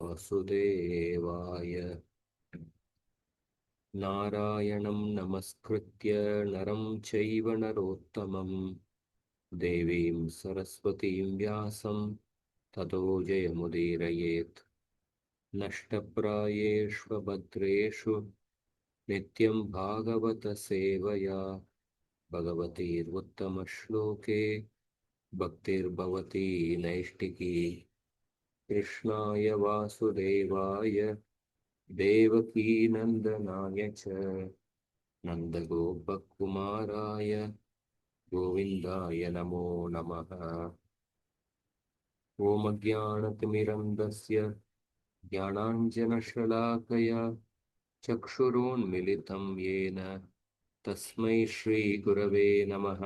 वासुदेवाय नारायणं नमस्कृत्य नरं चैव नरोत्तमं देवीं सरस्वतीं व्यासं ततो जयमुदीरयेत् नष्टप्रायेष्वभद्रेषु नित्यं भागवतसेवया भगवतीर्वुत्तमश्लोके भक्तिर्भवती नैष्टिकी कृष्णाय वासुदेवाय देवकीनन्दनाय च नन्दगोपकुमाराय गोविन्दाय नमो नमः। ॐ अज्ञानतिमिरन्धस्य ज्ञानाञ्जनशलाकया चक्षुरुन्मिलितं येन तस्मै श्रीगुरवे नमः।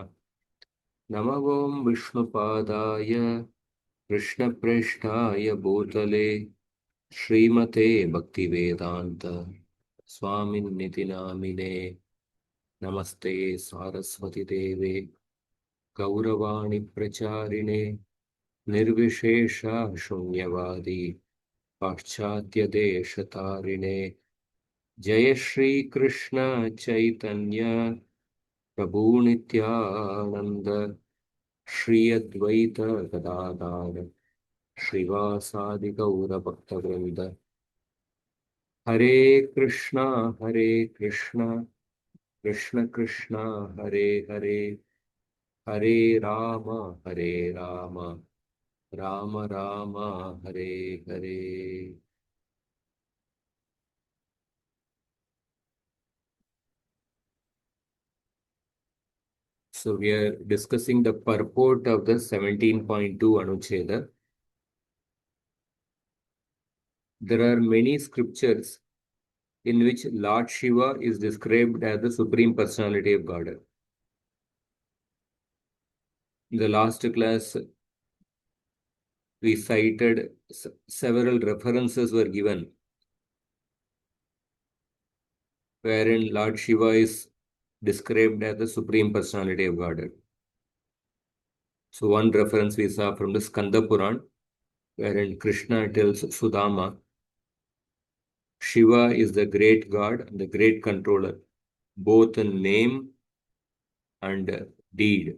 नमः ॐ विष्णुपादाय कृष्णप्रेष्ठाय भूतले श्रीमते भक्तिवेदान्त स्वामिन्निति नामिने नमस्ते सारस्वती देवे गौरवाणी प्रचारिणे निर्विशेष शून्यवादी पाश्चात्य देशतारिणे जय श्री कृष्ण चैतन्य प्रभु नित्यानंद श्री अद्वैत गदाधर श्रीवासादि गौर भक्तवृंद हरे Krishna Krishna Krishna Hare Hare Hare Ram Ram Ram Ram Hare Hare. So we are discussing the purport of the 17.2 anuccheda. There are many scriptures in which Lord Shiva is described as the Supreme Personality of Godhead. In the last class, we cited several references were given wherein Lord Shiva is described as the Supreme Personality of Godhead. So one reference we saw from the Skanda Puran, wherein Krishna tells Sudama, Shiva is the great God and the great controller, both in name and deed.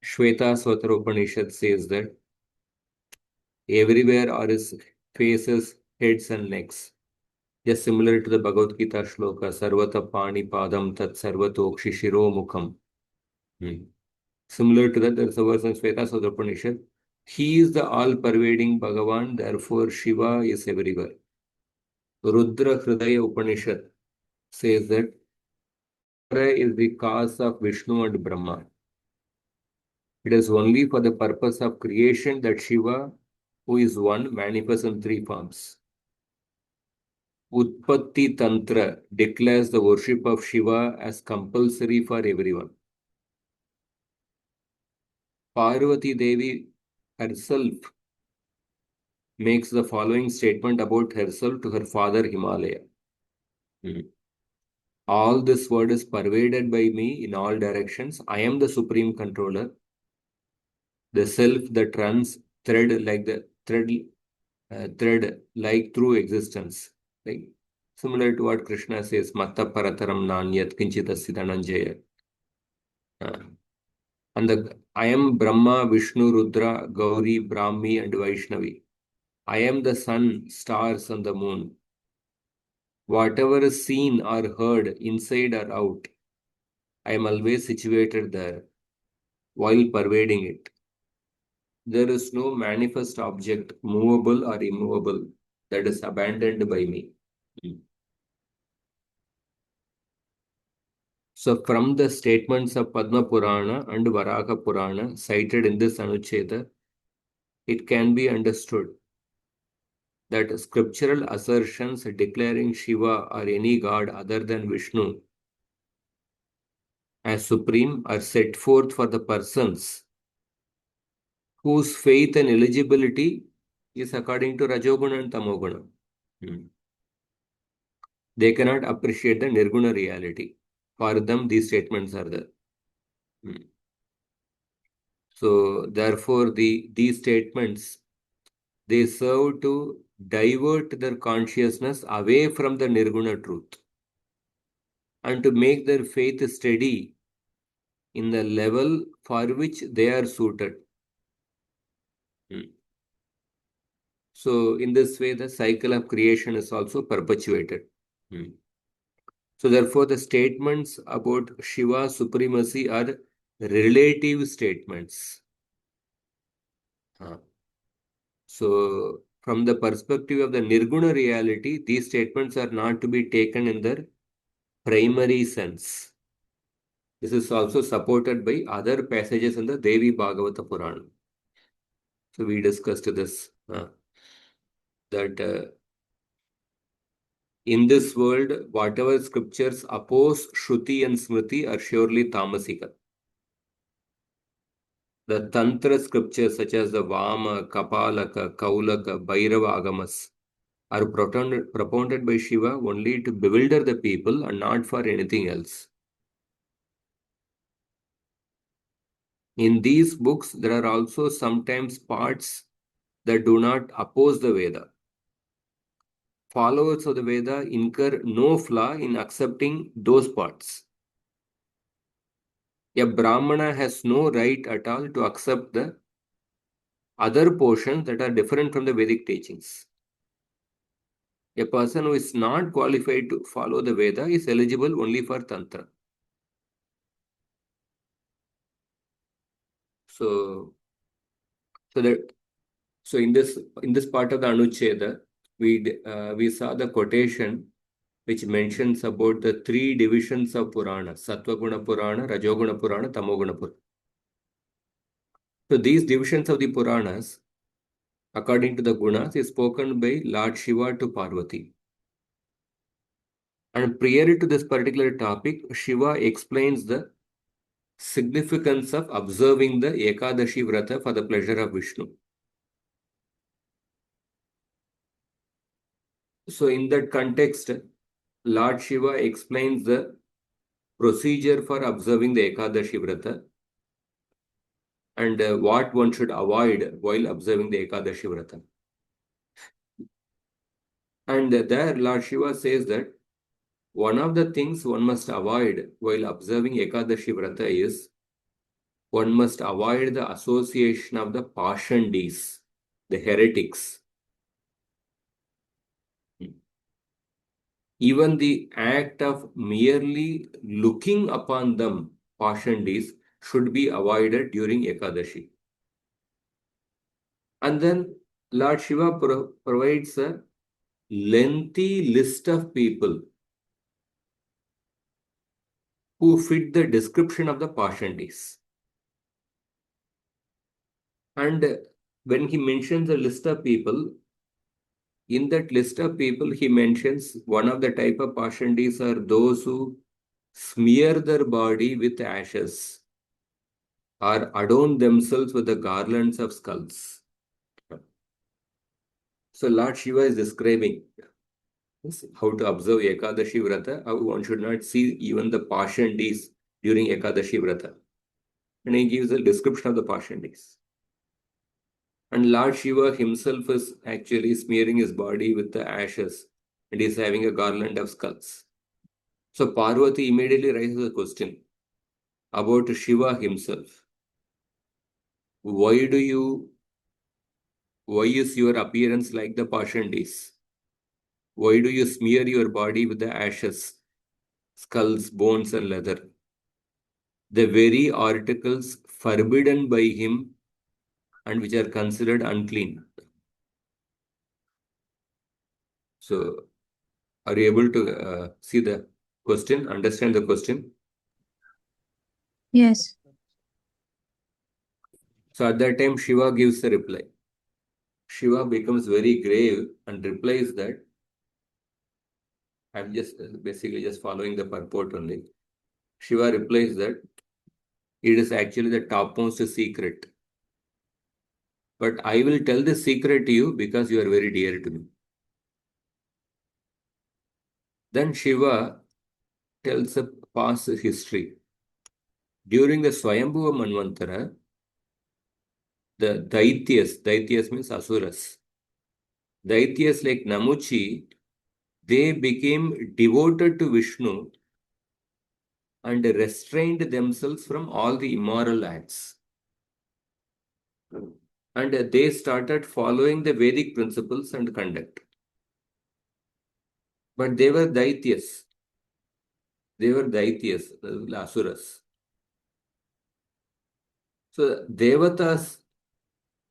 Shweta Svatara Upanishad says that everywhere are his faces, heads and necks. Just similar to the Bhagavad Gita shloka, Sarvata Pani Padam Tat Sarvatokshi Shiro Mukham. Similar to that, there is a verse in Shweta Svatara Upanishad. He is the all-pervading Bhagavan, therefore Shiva is everywhere. Rudra Hridaya Upanishad says that Rudra is the cause of Vishnu and Brahma. It is only for the purpose of creation that Shiva, who is one, manifests in three forms. Utpatti Tantra declares the worship of Shiva as compulsory for everyone. Parvati Devi herself makes the following statement about herself to her father Himalaya. All this world is pervaded by me in all directions. I am the supreme controller, the self that runs thread like through existence. Like similar to what Krishna says, Matta Parataram Nanyat Kinchitasya Dhananjaya. And I am Brahma, Vishnu, Rudra, Gauri, Brahmi, and Vaishnavi. I am the sun, stars, and the moon. Whatever is seen or heard, inside or out, I am always situated there while pervading it. There is no manifest object, movable or immovable, that is abandoned by me. So, from the statements of Padma Purana and Varaha Purana cited in this Anucheda, it can be understood that scriptural assertions declaring Shiva or any god other than Vishnu as supreme are set forth for the persons whose faith and eligibility is according to Rajoguna and Tamoguna. They cannot appreciate the Nirguna reality. For them, these statements are there. So, therefore, these statements they serve to divert their consciousness away from the Nirguna truth and to make their faith steady in the level for which they are suited. So, in this way, the cycle of creation is also perpetuated. So, therefore, the statements about Shiva's supremacy are relative statements. So, from the perspective of the Nirguna reality, these statements are not to be taken in their primary sense. This is also supported by other passages in the Devi Bhagavata Purana. So, we discussed this, that in this world, whatever scriptures oppose Shruti and Smriti are surely Tamasika. The Tantra scriptures such as the Vama, Kapalaka, Kaulaka, Bhairava Agamas are propounded by Shiva only to bewilder the people and not for anything else. In these books, there are also sometimes parts that do not oppose the Veda. Followers of the Veda incur no flaw in accepting those parts. A Brahmana has no right at all to accept the other portions that are different from the Vedic teachings. A person who is not qualified to follow the Veda is eligible only for Tantra. So in this part of the Anuccheda, we saw the quotation which mentions about the three divisions of Purana: Sattva-guna Purana, Rajoguna Purana, Tamoguna Purana. So these divisions of the Puranas, according to the gunas, is spoken by Lord Shiva to Parvati. And prior to this particular topic, Shiva explains the significance of observing the Ekadashi Vrata for the pleasure of Vishnu. So in that context, Lord Shiva explains the procedure for observing the Ekadashi Vrata and what one should avoid while observing the Ekadashi Vrata. And there Lord Shiva says that one of the things one must avoid while observing Ekadashi Vrata is one must avoid the association of the Pashandis, the heretics. Even the act of merely looking upon them, Pashandis, should be avoided during Ekadashi. And then Lord Shiva provides a lengthy list of people who fit the description of the Pashandis. And when he mentions a list of people, in that list of people, he mentions one of the type of Pashandis are those who smear their body with ashes or adorn themselves with the garlands of skulls. So Lord Shiva is describing how to observe Ekadashi Vrata, how one should not see even the Pashandis during Ekadashi Vrata. And he gives a description of the Pashandis. And Lord Shiva himself is actually smearing his body with the ashes and is having a garland of skulls. So Parvati immediately raises a question about Shiva himself. Why is your appearance like the Pashandis? Why do you smear your body with the ashes, skulls, bones, and leather? The very articles forbidden by him and which are considered unclean. So, are you able to see the question, understand the question? Yes. So, at that time, Shiva gives a reply. Shiva becomes very grave and replies that I'm just basically just following the purport only. Shiva replies that it is actually the topmost secret. But I will tell this secret to you because you are very dear to me. Then Shiva tells a past history. During the Swayambhuva Manvantara, the Daityas means Asuras, Daityas like Namuchi, they became devoted to Vishnu and restrained themselves from all the immoral acts. And they started following the Vedic principles and conduct. But they were Daityas. They were Daityas, Asuras. So Devatas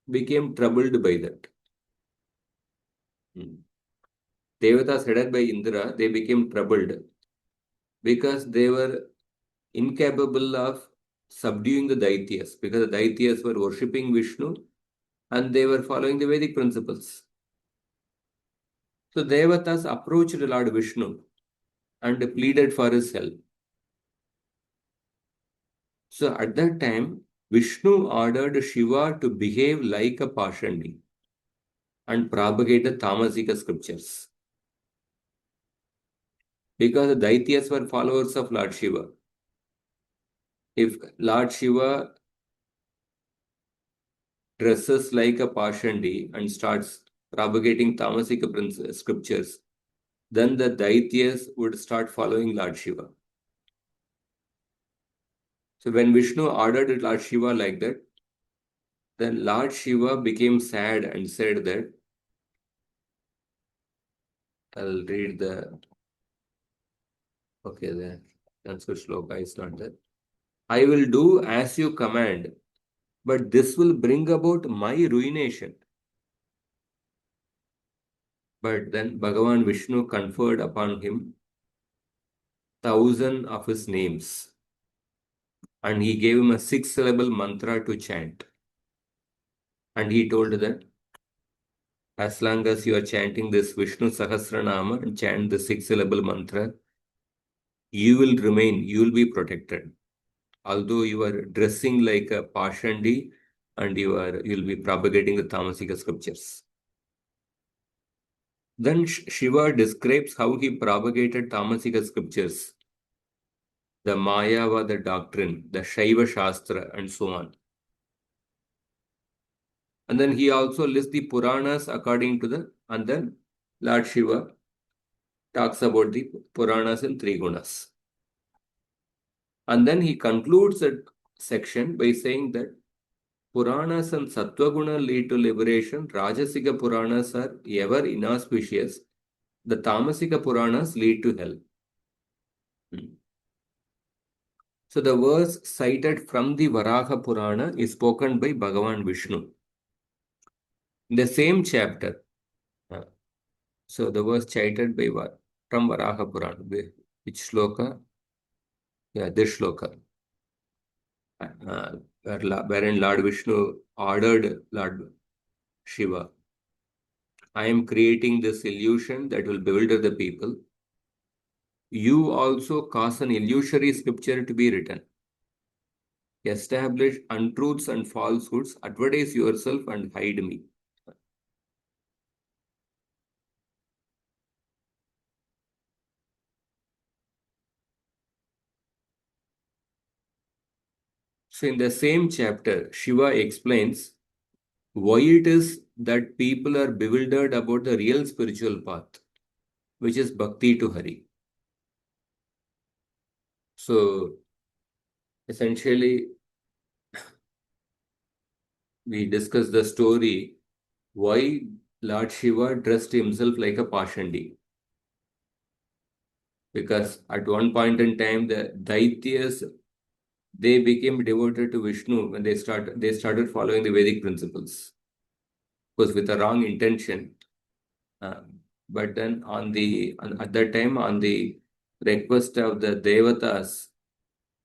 became troubled by that. Devatas headed by Indra, they became troubled because they were incapable of subduing the Daityas, because the Daityas were worshipping Vishnu and they were following the Vedic principles. So Devatas approached Lord Vishnu and pleaded for his help. So at that time, Vishnu ordered Shiva to behave like a Pashandi and propagate the Tamasika scriptures. Because the Daityas were followers of Lord Shiva. If Lord Shiva dresses like a Pashandi and starts propagating Tamasika scriptures, then the Daityas would start following Lord Shiva. So when Vishnu ordered Lord Shiva like that, then Lord Shiva became sad and said that, I'll read the, okay, the Sanskrit shloka is not there. I will do as you command, but this will bring about my ruination. But then Bhagavan Vishnu conferred upon him 1,000 of his names, and he gave him a 6-syllable mantra to chant. And he told that as long as you are chanting this Vishnu Sahasranama and chant the 6-syllable mantra, you will remain, you will be protected. Although you are dressing like a Pashandi and you'll be propagating the Tamasika scriptures. Then Shiva describes how he propagated Tamasika scriptures, the Mayavada doctrine, the Shaiva Shastra, and so on. And then he also lists the Puranas according to and then Lord Shiva talks about the Puranas in 3 gunas. And then he concludes that section by saying that Puranas and Sattva-guna lead to liberation, Rajasika Puranas are ever inauspicious, the Tamasika Puranas lead to hell. So the verse cited from the Varaha Purana is spoken by Bhagavan Vishnu. In the same chapter, so the verse cited by from Varaha Purana, which shloka? Yeah, this shloka. Wherein Lord Vishnu ordered Lord Shiva, I am creating this illusion that will bewilder the people. You also cause an illusory scripture to be written. Establish untruths and falsehoods, advertise yourself and hide me. So in the same chapter, Shiva explains why it is that people are bewildered about the real spiritual path, which is Bhakti to Hari. So essentially, we discuss the story why Lord Shiva dressed himself like a Pashandi. Because at one point in time, the Daityas, they became devoted to Vishnu when they started following the Vedic principles. Of course, with a wrong intention. But then at that time, on the request of the Devatas,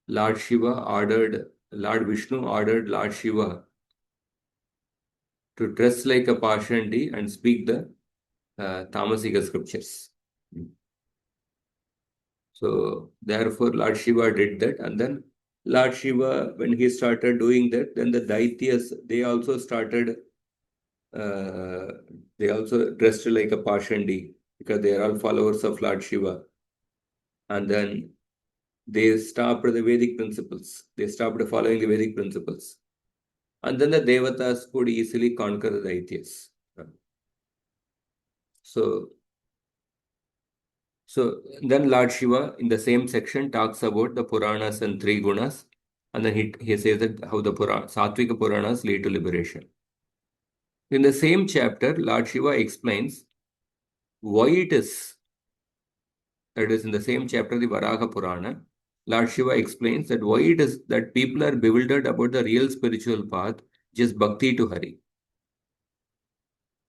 Lord Vishnu ordered Lord Shiva to dress like a Pashandi and speak the Tamasika scriptures. So therefore, Lord Shiva did that, and then Lord Shiva, when he started doing that, then the Daityas, they also started, they also dressed like a Pashandi because they are all followers of Lord Shiva. And then they stopped the Vedic principles. They stopped following the Vedic principles. And then the Devatas could easily conquer the Daityas. So then Lord Shiva in the same section talks about the Puranas and three gunas, and then he says that how the Satvika Puranas lead to liberation. In the same chapter, Lord Shiva explains why it is, that is in the same chapter, the Varaha Purana, Lord Shiva explains that why it is that people are bewildered about the real spiritual path, just bhakti to Hari.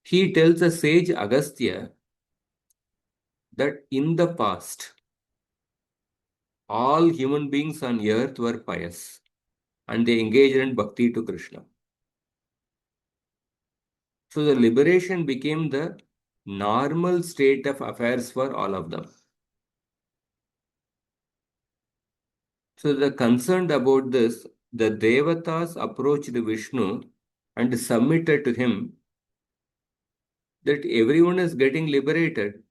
He tells the sage Agastya that in the past, all human beings on earth were pious and they engaged in bhakti to Krishna. So the liberation became the normal state of affairs for all of them. So the concerned about this, the Devatas approached Vishnu and submitted to him that everyone is getting liberated,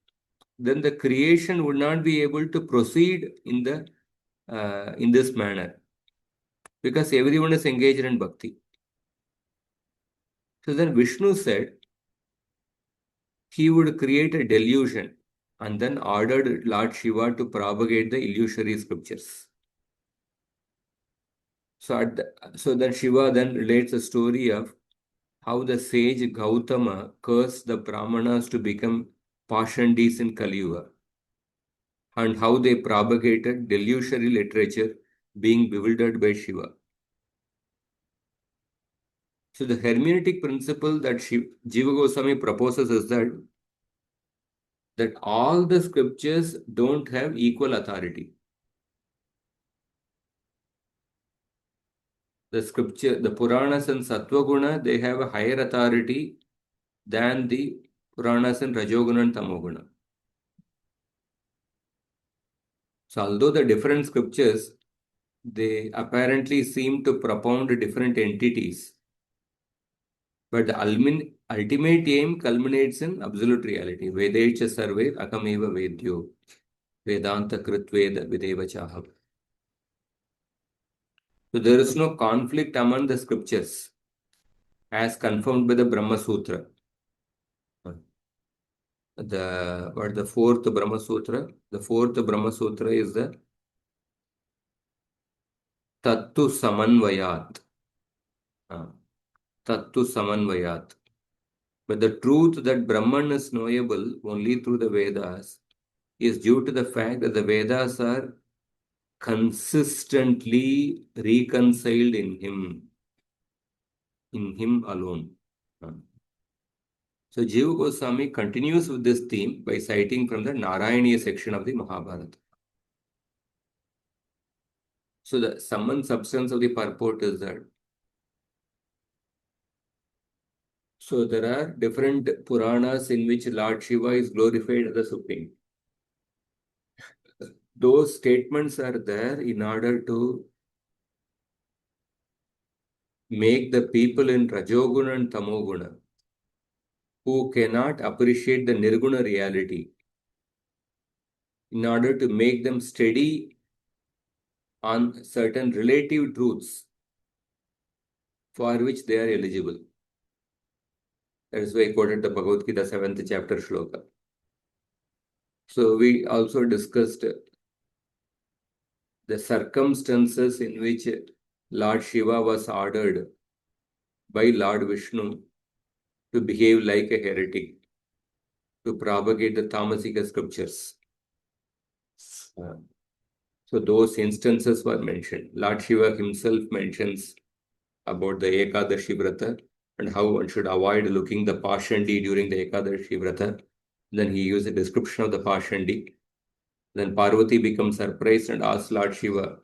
then the creation would not be able to proceed in this manner because everyone is engaged in bhakti. So then Vishnu said he would create a delusion and then ordered Lord Shiva to propagate the illusory scriptures. So then Shiva then relates the story of how the sage Gautama cursed the Brahmanas to become Pashandis in Kali Yuga, and how they propagated delusory literature being bewildered by Shiva. So the hermeneutic principle that Jiva Goswami proposes is that all the scriptures don't have equal authority. The Puranas and Sattva-guna, they have a higher authority than the Puranas and Rajoguna and Tamoguna. So although the different scriptures, they apparently seem to propound different entities, but the ultimate aim culminates in absolute reality. Vedecha sarve akameva vedyo Vedanta kritveda videva chaham. So there is no conflict among the scriptures as confirmed by the Brahma Sutra. The fourth Brahma Sutra? The fourth Brahma Sutra is the Tattu Samanvayat. Tattu Samanvayat. But the truth that Brahman is knowable only through the Vedas is due to the fact that the Vedas are consistently reconciled in him alone. So Jiva Goswami continues with this theme by citing from the Nārāyaṇa section of the Mahabharata. So the sum and substance of the purport is that so there are different Puranas in which Lord Shiva is glorified as the Supreme. Those statements are there in order to make the people in Rajoguna and Tamoguna who cannot appreciate the Nirguna reality, in order to make them steady on certain relative truths for which they are eligible. That is why I quoted the Bhagavad Gita 7th chapter shloka. So we also discussed the circumstances in which Lord Shiva was ordered by Lord Vishnu to behave like a heretic, to propagate the Tamasika scriptures. So those instances were mentioned. Lord Shiva himself mentions about the Ekadashi Vrata and how one should avoid looking the Pashandi during the Ekadashi Vrata. Then he used a description of the Pashandi. Then Parvati becomes surprised and asks Lord Shiva,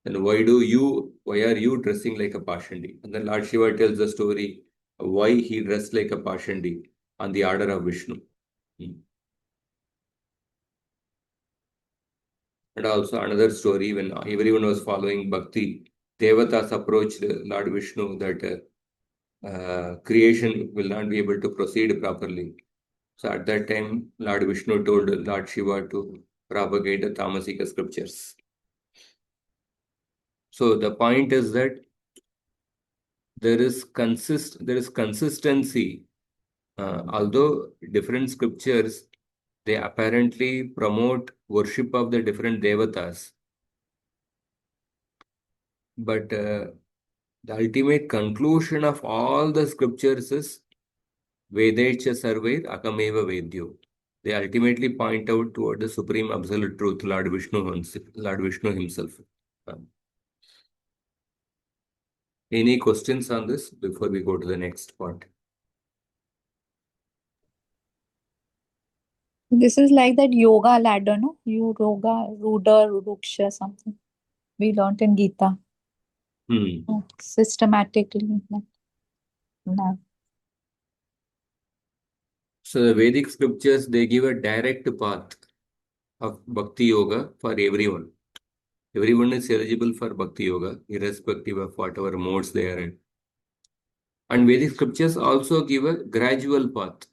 then why are you dressing like a Pashandi? And then Lord Shiva tells the story of why he dressed like a Pashandi on the order of Vishnu. And also another story, when everyone was following Bhakti, Devatas approached Lord Vishnu that creation will not be able to proceed properly. So at that time, Lord Vishnu told Lord Shiva to propagate the Tamasika scriptures. So the point is that there is consistency Although different scriptures, they apparently promote worship of the different devatas, but the ultimate conclusion of all the scriptures is Vedecha Sarver Akameva Vedyo. They ultimately point out toward the supreme absolute truth, Lord Vishnu himself. Uh, Any questions on this before we go to the next part? This is like that yoga ladder, no? You yoga, Rudra, Ruksha, something. We learned in Gita. Systematically. No. So the Vedic scriptures, they give a direct path of Bhakti Yoga for everyone. Everyone is eligible for Bhakti Yoga, irrespective of whatever modes they are in. And Vedic scriptures also give a gradual path.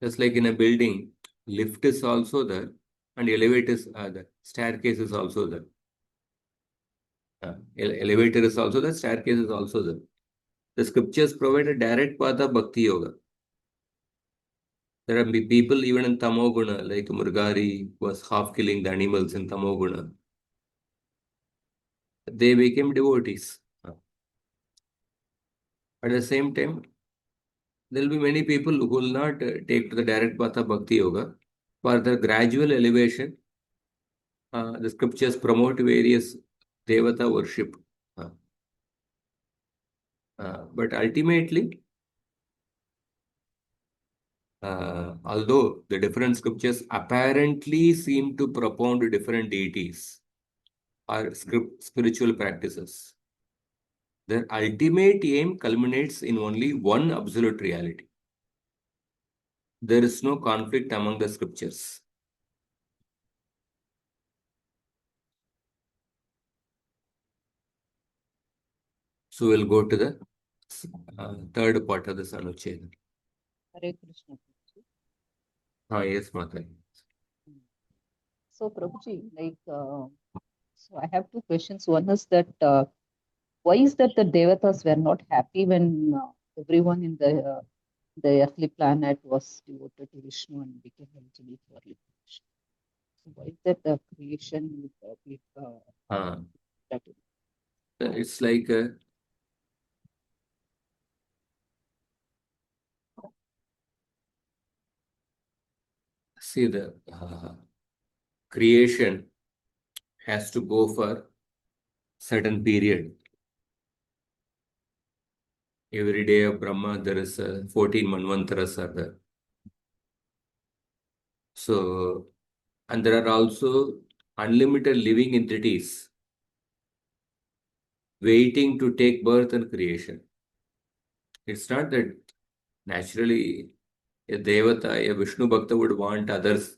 Just like in a building, lift is also there and elevators are there. Staircase is also there. Elevator is also there, staircase is also there. The scriptures provide a direct path of Bhakti Yoga. There are people even in Tamoguna, like Murgari was half killing the animals in Tamoguna. They became devotees. At the same time, there will be many people who will not take to the direct path of Bhakti Yoga. For the gradual elevation, the scriptures promote various Devata worship. But ultimately, although the different scriptures apparently seem to propound different deities or spiritual practices, their ultimate aim culminates in only one absolute reality. There is no conflict among the scriptures. So we'll go to the third part of this anuccheda. Hare Krishna. Yes, Mata. So, Prabhuji, so I have two questions. One is that why is that the devatas were not happy when everyone in the earthly planet was devoted to Vishnu and became eligible for liberation? So why is that the creation that It's like see the creation has to go for certain period. Every day of Brahma, there is 14 manvantaras are there. So, and there are also unlimited living entities waiting to take birth and creation. It's not that naturally a Devata, a Vishnu Bhakta would want others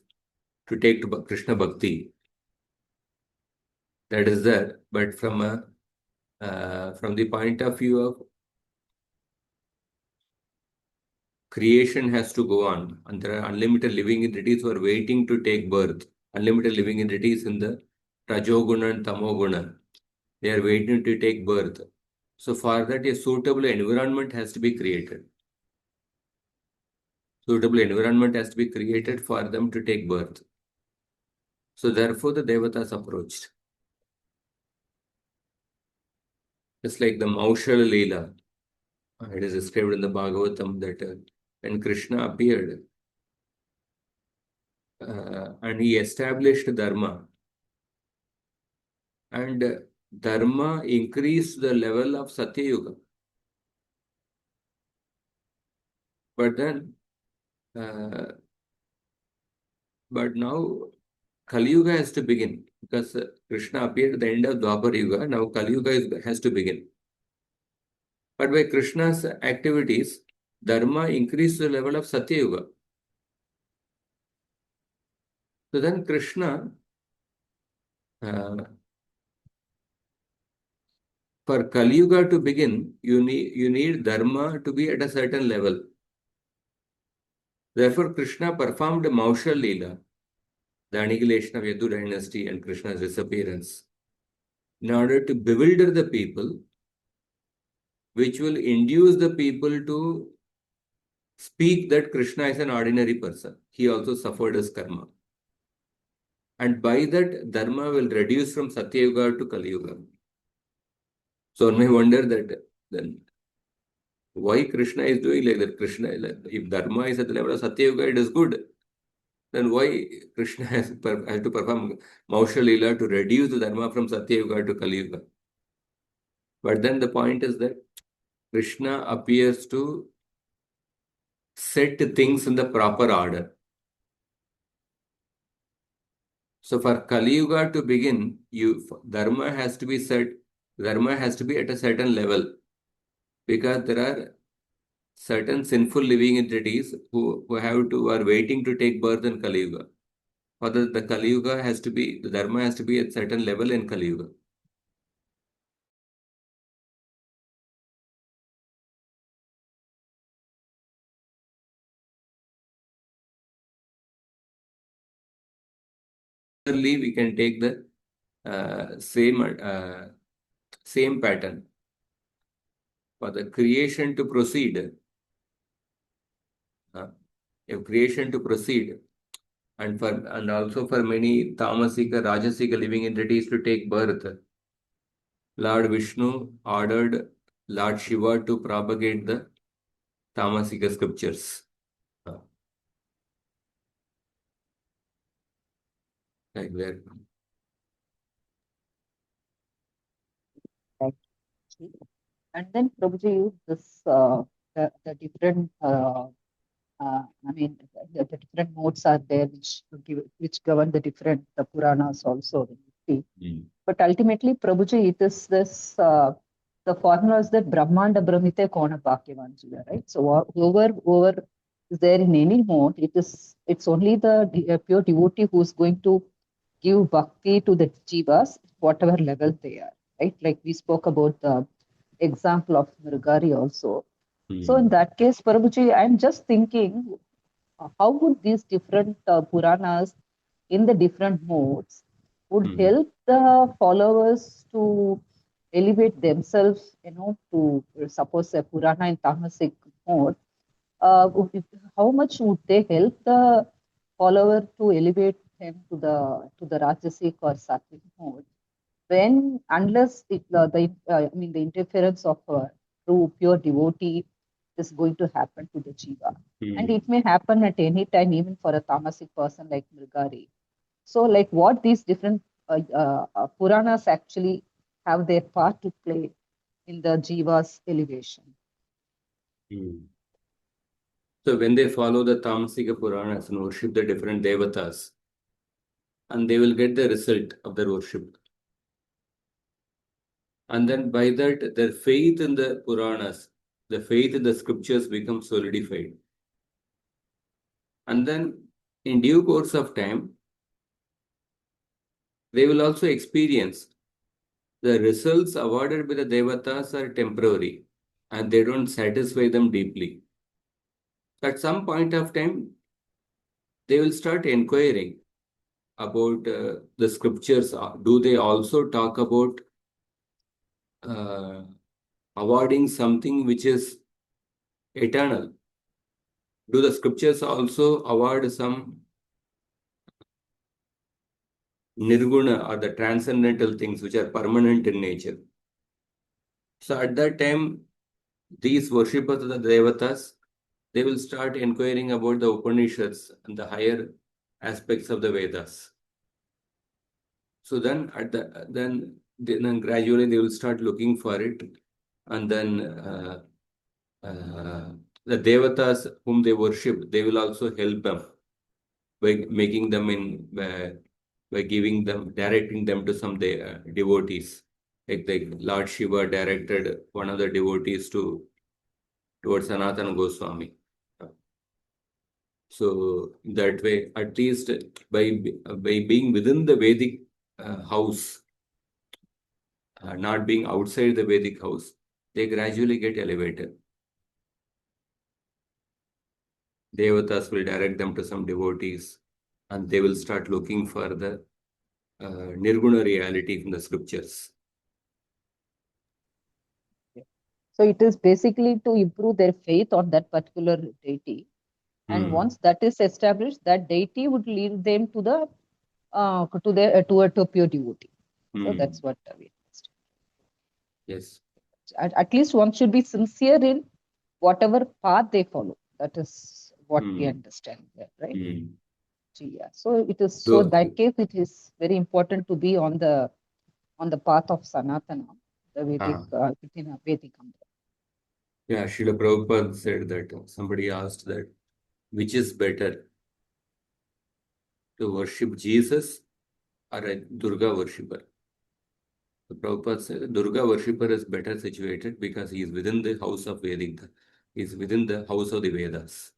to take to Krishna Bhakti. That is there, but from the point of view of creation has to go on, and there are unlimited living entities who are waiting to take birth. Unlimited living entities in the Rajoguna and Tamoguna. They are waiting to take birth. So for that, a suitable environment has to be created. Suitable environment has to be created for them to take birth. So therefore, the Devatas approached. Just like the Maushal Leela. It is described in the Bhagavatam that when Krishna appeared and he established Dharma, and Dharma increased the level of Satya Yuga. But then, but now Kali Yuga has to begin because Krishna appeared at the end of Dwapar Yuga. Now Kali Yuga has to begin. But by Krishna's activities, Dharma increased the level of Satya Yuga. So then Krishna, for Kali Yuga to begin, you need Dharma to be at a certain level. Therefore, Krishna performed Maushal Leela, the annihilation of Yadu dynasty and Krishna's disappearance, in order to bewilder the people which will induce the people to speak that Krishna is an ordinary person. He also suffered his karma. And by that, dharma will reduce from Satya Yuga to Kali Yuga. So one may wonder that then why Krishna is doing like that. If dharma is at the level of Satya Yuga, it is good. Then why Krishna has to perform Mausha Leela to reduce the dharma from Satya Yuga to Kali Yuga? But then the point is that Krishna appears to set things in the proper order. So for Kali Yuga to begin, dharma has to be at a certain level, because there are certain sinful living entities who are waiting to take birth in Kali Yuga. Or the dharma has to be at certain level in Kali Yuga. Similarly, we can take the same pattern for the creation to proceed. If creation to proceed, and also for many tamasika, rajasika living entities to take birth, Lord Vishnu ordered Lord Shiva to propagate the tamasika scriptures. Like that. Right. And then Prabhuji, the different the different modes are there which govern the different Puranas also. But ultimately, Prabhuji, it is this the formula is that Brahmanda Brahmite Kona Bhakyavanjula, right? So whoever is there in any mode, it's only the pure devotee who's going to give bhakti to the jivas, whatever level they are, right? Like we spoke about the example of Mrigari also. So in that case, Prabhuji, I'm just thinking, how would these different Puranas in the different modes would help the followers to elevate themselves, to suppose a Purana in Tamasic mode, how much would they help the follower to elevate him to the Rajasic or Sattvic mode? Unless the interference of a true pure devotee is going to happen to the jiva, and it may happen at any time, even for a tamasic person like Mrigari. So, like what these different Puranas actually have their part to play in the jiva's elevation. So when they follow the Tamasika Puranas and worship the different devatas, and they will get the result of their worship. And then by that, their faith in the Puranas, the faith in the scriptures becomes solidified. And then in due course of time, they will also experience the results awarded by the devatas are temporary and they don't satisfy them deeply. At some point of time, they will start inquiring about the scriptures. Do they also talk about awarding something which is eternal? Do the scriptures also award some nirguna or the transcendental things which are permanent in nature? So at that time, these worshippers of the devatas, they will start inquiring about the Upanishads and the higher aspects of the Vedas. So then gradually they will start looking for it, and then the devatas whom they worship, they will also help them by making them by directing them to some devotees. Like Lord Shiva directed one of the devotees towards Sanatana Goswami. So that way, at least by being within the Vedic house, not being outside the Vedic house, they gradually get elevated. Devatas will direct them to some devotees, and they will start looking for the nirguna reality from the scriptures. So it is basically to improve their faith on that particular deity. And once that is established, that deity would lead them to the to a pure devotee. So that's what we understand. Yes. At least one should be sincere in whatever path they follow. That is what we understand there, right? Yeah. So it is so in that case it is very important to be on the path of Sanatana, the Vedic within a Vedic umbrella. Yeah, Srila Prabhupada said that somebody asked that which is better, to worship Jesus or a Durga worshipper. The Prabhupada said Durga worshipper is better situated because he is within the house of Vedic. He is within the house of the Vedas.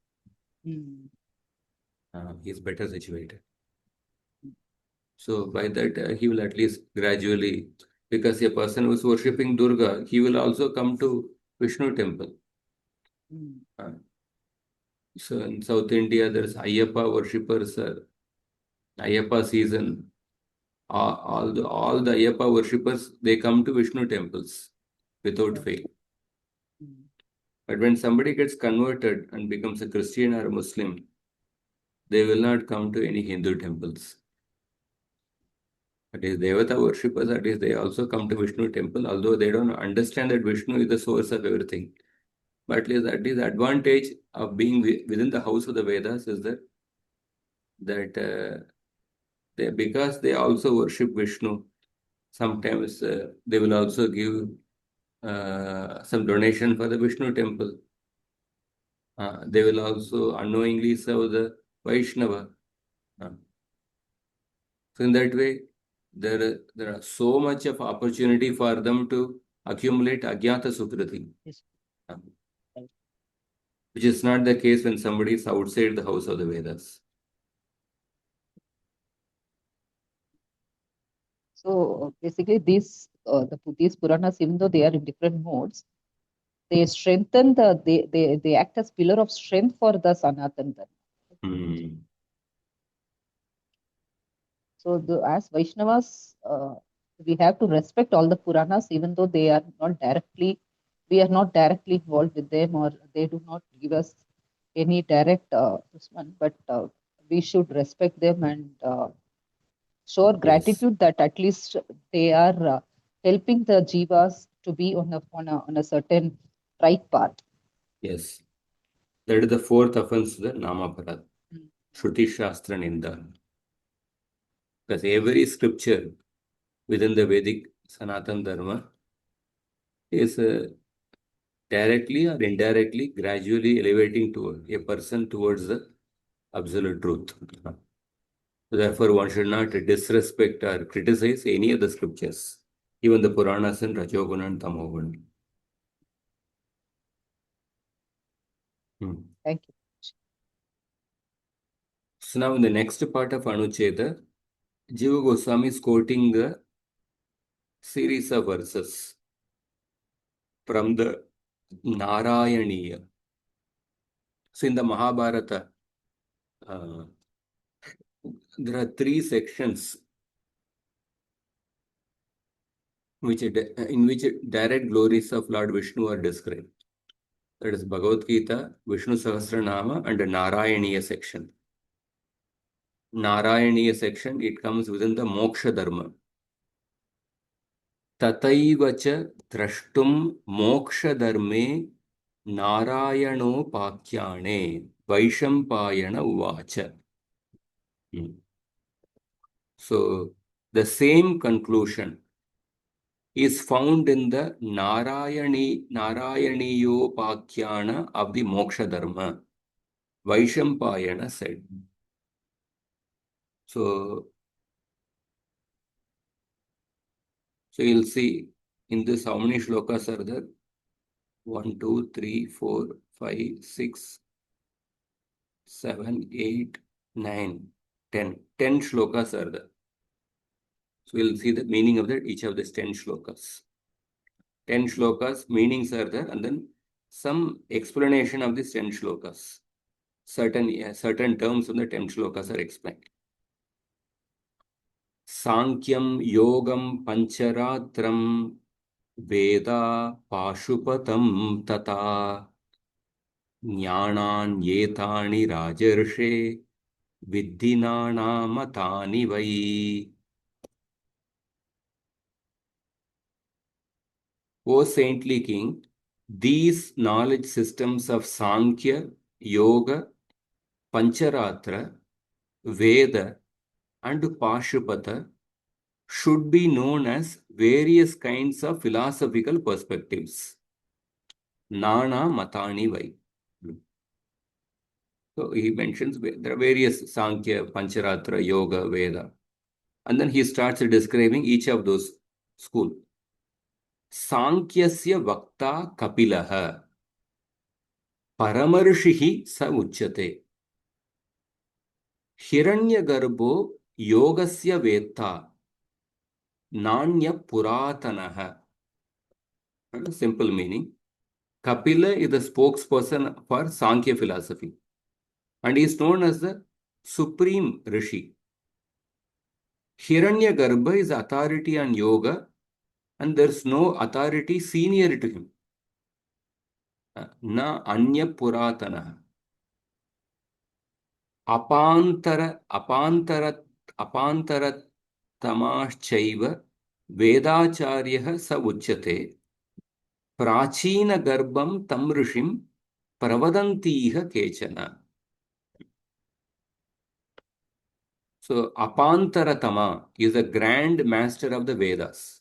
He is better situated. So by that he will at least gradually, because a person who is worshipping Durga, he will also come to Vishnu temple. So in South India, there is Ayyappa worshippers, Ayyappa season. All the Ayyappa worshippers, they come to Vishnu temples without fail. But when somebody gets converted and becomes a Christian or a Muslim, they will not come to any Hindu temples. That is, Devata worshippers, that is, they also come to Vishnu temple, although they don't understand that Vishnu is the source of everything. But at least that is the advantage of being within the house of the Vedas is that because they also worship Vishnu, sometimes they will also give some donation for the Vishnu temple. They will also unknowingly serve the Vaishnava. So in that way, there are so much of opportunity for them to accumulate Agyata Sukriti. Yes. Which is not the case when somebody is outside the house of the Vedas. So basically, these these Puranas, even though they are in different modes, they strengthen they act as pillar of strength for the Sanatan Dharma. So as Vaishnavas, we have to respect all the Puranas, even though we are not directly involved with them, or they do not give us any direct this one. But we should respect them and show our gratitude that at least they are helping the jivas to be on a certain right path. Yes. That is the fourth offense, the Namaparad. Shruti Shastra Ninda. Because every scripture within the Vedic Sanatan Dharma is directly or indirectly, gradually elevating to a person towards the absolute truth. Therefore, one should not disrespect or criticize any of the scriptures, even the Puranas and Rajoguna and Tamoguna. Thank you. So now in the next part of Anucheda, Jiva Goswami is quoting the series of verses from the Nārāyaṇīya. So in the Mahabharata, there are three sections in which direct glories of Lord Vishnu are described. That is Bhagavad Gita, Vishnu Sahasranama, and the Nārāyaṇīya section. Nārāyaṇīya section, it comes within the Moksha Dharma. Tataiva cha drashtum moksha dharme Nārāyaṇopakyāne Vaishampāyana uvacha. So, the same conclusion is found in the Nārāyaṇīyopākhyāna of the Moksha Dharma. Vaishampāyana said. So you'll see in this how many shlokas are there? 1, 2, 3, 4, 5, 6, 7, 8, 9, 10. 10 shlokas are there. So we'll see the meaning of each of these 10 shlokas. 10 shlokas, meanings are there, and then some explanation of these 10 shlokas. Certain terms in the 10 shlokas are explained. Sankyam Yogam Pancharatram Veda Pashupatam Tata Jnananyetani Rajarshe Viddhinaanamatani Vai. O saintly king, these knowledge systems of Sankhya, Yoga, Pancharatra, Veda, and Pashupata should be known as various kinds of philosophical perspectives. Nana Matani Vai. So he mentions there are various Sankhya, Pancharatra, Yoga, Veda. And then he starts describing each of those schools. Sankhyasya Vakta Kapilaha Paramarushihi Sa Uchyate Hiranyagarbho Yogasya Veta Nanya Puratanaha. Simple meaning. Kapila is the spokesperson for Sankhya philosophy and he is known as the supreme Rishi. Hiranyagarbha is authority on yoga and there is no authority senior to him. Na anya puratana. Apantara tamaschaiva vedacharyah sa uchyate prachina garbham tam rishim pravadantiha kechana. So Apantaratama is a grand master of the Vedas.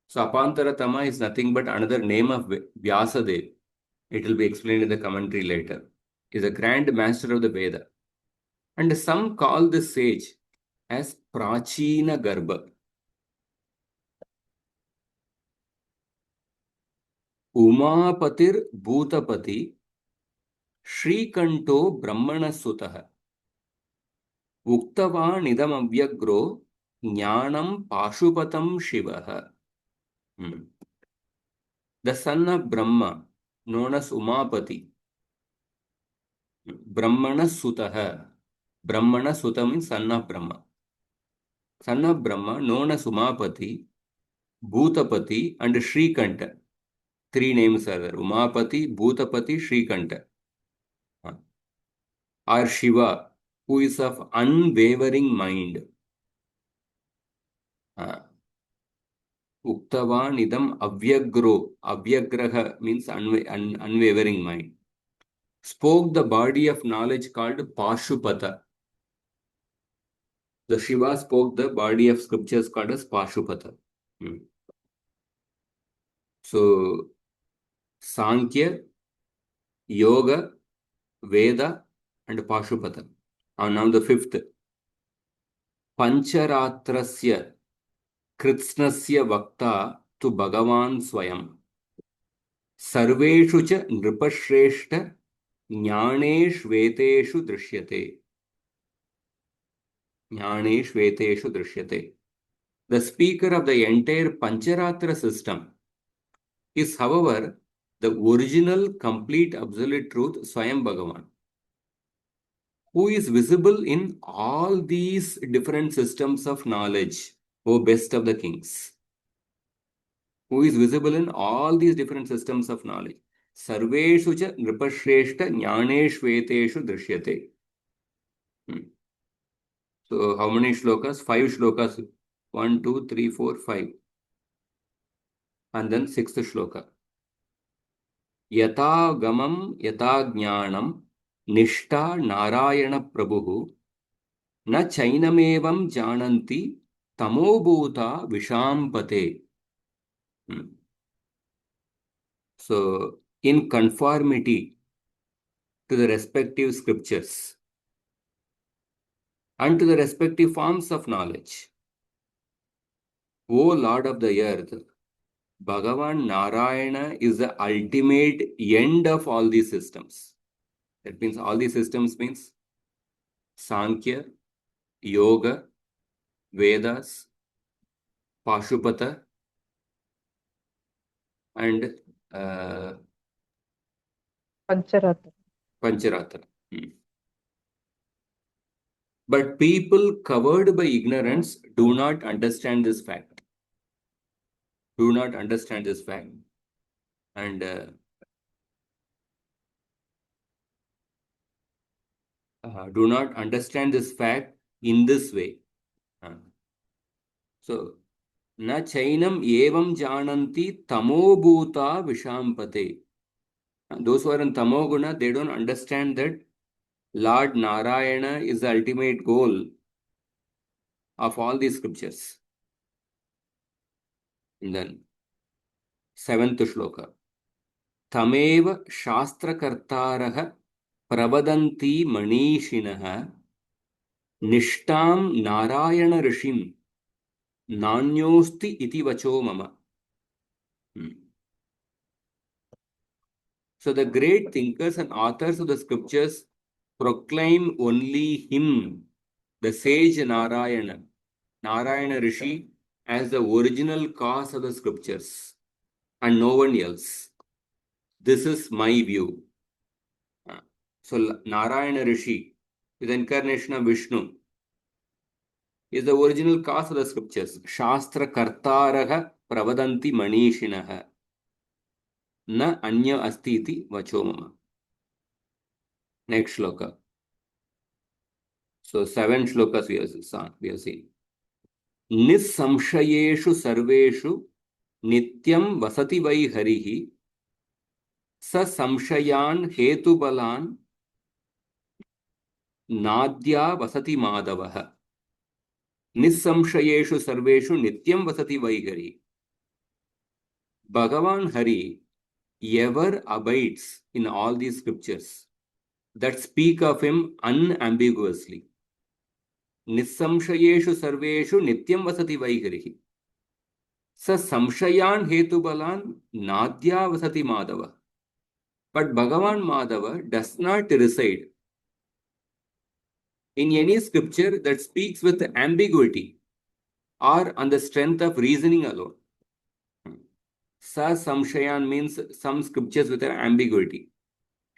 So Apantaratama is nothing but another name of Vyasadeva. It will be explained in the commentary later. Is a grand master of the Veda. And some call this sage as Prachina Garbha. Umapatir Bhutapati Shrikanto Brahmana Sutaha Uktavan idam avyagro Jnanam Pashupatam Shivaha. The son of Brahma, known as Umapati. Brahmana Sutaha. Brahmana Suta means son of Brahma. Son of Brahma, known as Umapati, Bhutapati, and Shrikanta. Three names are there. Umapati, Bhutapati, Shrikanta. Or Shiva, who is of unwavering mind. Uktavan idam avyagro. Avyagraha means unwavering mind. Spoke the body of knowledge called Pashupata. The Shiva spoke the body of scriptures called as Pashupata. So, Sankhya, Yoga, Veda, and Pashupata. And now the fifth. Pancharatrasya Kritsnasya Vakta tu Bhagavān Swayam. Sarveshu cha Nripashreshta Jnanesh Veteshu Drishyate. Jnanesh Veteshu Drishyate. The speaker of the entire Pancharatra system is, however, the original complete absolute truth, Swayam Bhagavan, who is visible in all these different systems of knowledge, O best of the kings. Who is visible in all these different systems of knowledge. Sarveshu cha Nripashreshta Jnaneshveteshu Drishyate. So, how many shlokas? 5 shlokas. 1, 2, 3, 4, 5. And then 6th shloka. Yata gamam yata jnanam nishta Nārāyaṇa prabhu na chainamevam jananti tamobhuta vishampate. So, in conformity to the respective scriptures and to the respective forms of knowledge, O Lord of the earth, Bhagavān Nārāyaṇa is the ultimate end of all these systems. That means all these systems means Sankhya, Yoga, Vedas, Pashupata, and Pancharatra. But people covered by ignorance do not understand this fact. do not understand this fact. And do not understand this fact in this way. So, na chainam evam jananti tamobhuta vishampate. Those who are in tamoguna, they don't understand that Lord Nārāyaṇa is the ultimate goal of all these scriptures. And then, 7th shloka. Tameva shastrakartaraha pravadanti manishinaha nishtam Nārāyaṇa rishim nānyosti iti vacho mama. So the great thinkers and authors of the scriptures proclaim only him, the sage Nārāyaṇa, Nārāyaṇa Rishi, as the original cause of the scriptures and no one else. This is my view. So Nārāyaṇa Rishi, the incarnation of Vishnu, is the original cause of the scriptures. Shastra kartaraha pravadanti manishinaha na anya asti iti vacho mama. Next shloka. So 7 shlokas we have seen. Nissamshayeshu sarveshu nityam vasati vai harihi sa samshayan hetubalan nadya vasati madavaha. Nissamshayeshu sarveshu nityam vasati vai harihi. Bhagavān Hari ever abides in all these scriptures that speak of him unambiguously. Nissamshayeshu sarveshu nityam vasati vaiharihi. Sa samshayan hetubalan nadya vasati madava. But Bhagavan Madhava does not reside in any scripture that speaks with ambiguity or on the strength of reasoning alone. Sa samshayan means some scriptures with an ambiguity.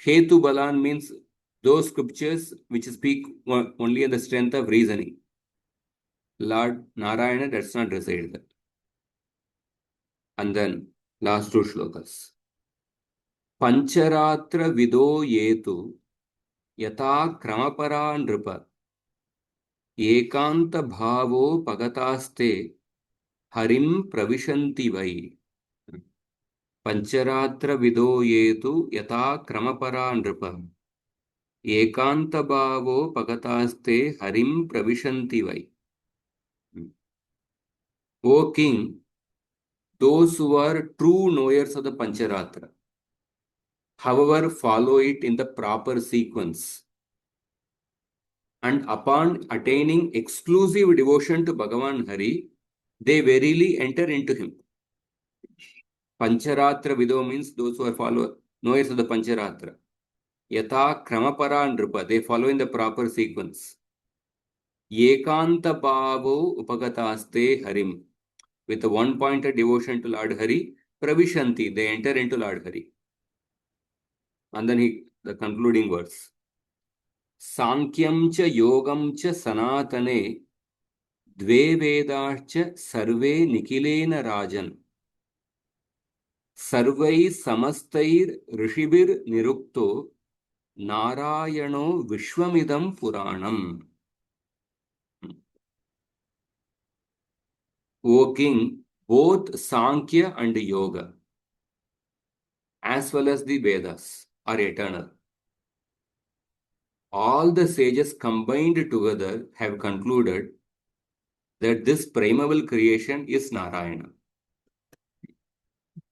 Hetubalan means those scriptures which speak only on the strength of reasoning. Lord Nārāyaṇa does not reside there. And then last 2 shlokas. Pancharatra vido yetu yata kramapara nripa ekanta bhavo pagataste harim pravishanti vai. Pancharatra vido yetu yata kramapara nripa ekanta bhavo pagataste harim pravishanti vai. O king, those who are true knowers of the Pancharatra, however, follow it in the proper sequence, and upon attaining exclusive devotion to Bhagavan Hari, they verily enter into him. Pancharatra vido means those who are knowers of the Pancharatra. Yata kramapara nripa, they follow in the proper sequence. Ekanta bhavo upagataste harim, with a one-pointed devotion to Lord Hari, pravishanti, they enter into Lord Hari. And then the concluding verse. Sankyam cha yogam cha sanatane dve vedāscha sarve nikilena rajan sarvai samastair rishibir nirukto Nārāyaṇo vishvamidam puranam. O king, both Sankhya and Yoga, as well as the Vedas, are eternal. All the sages combined together have concluded that this primeval creation is Nārāyaṇa.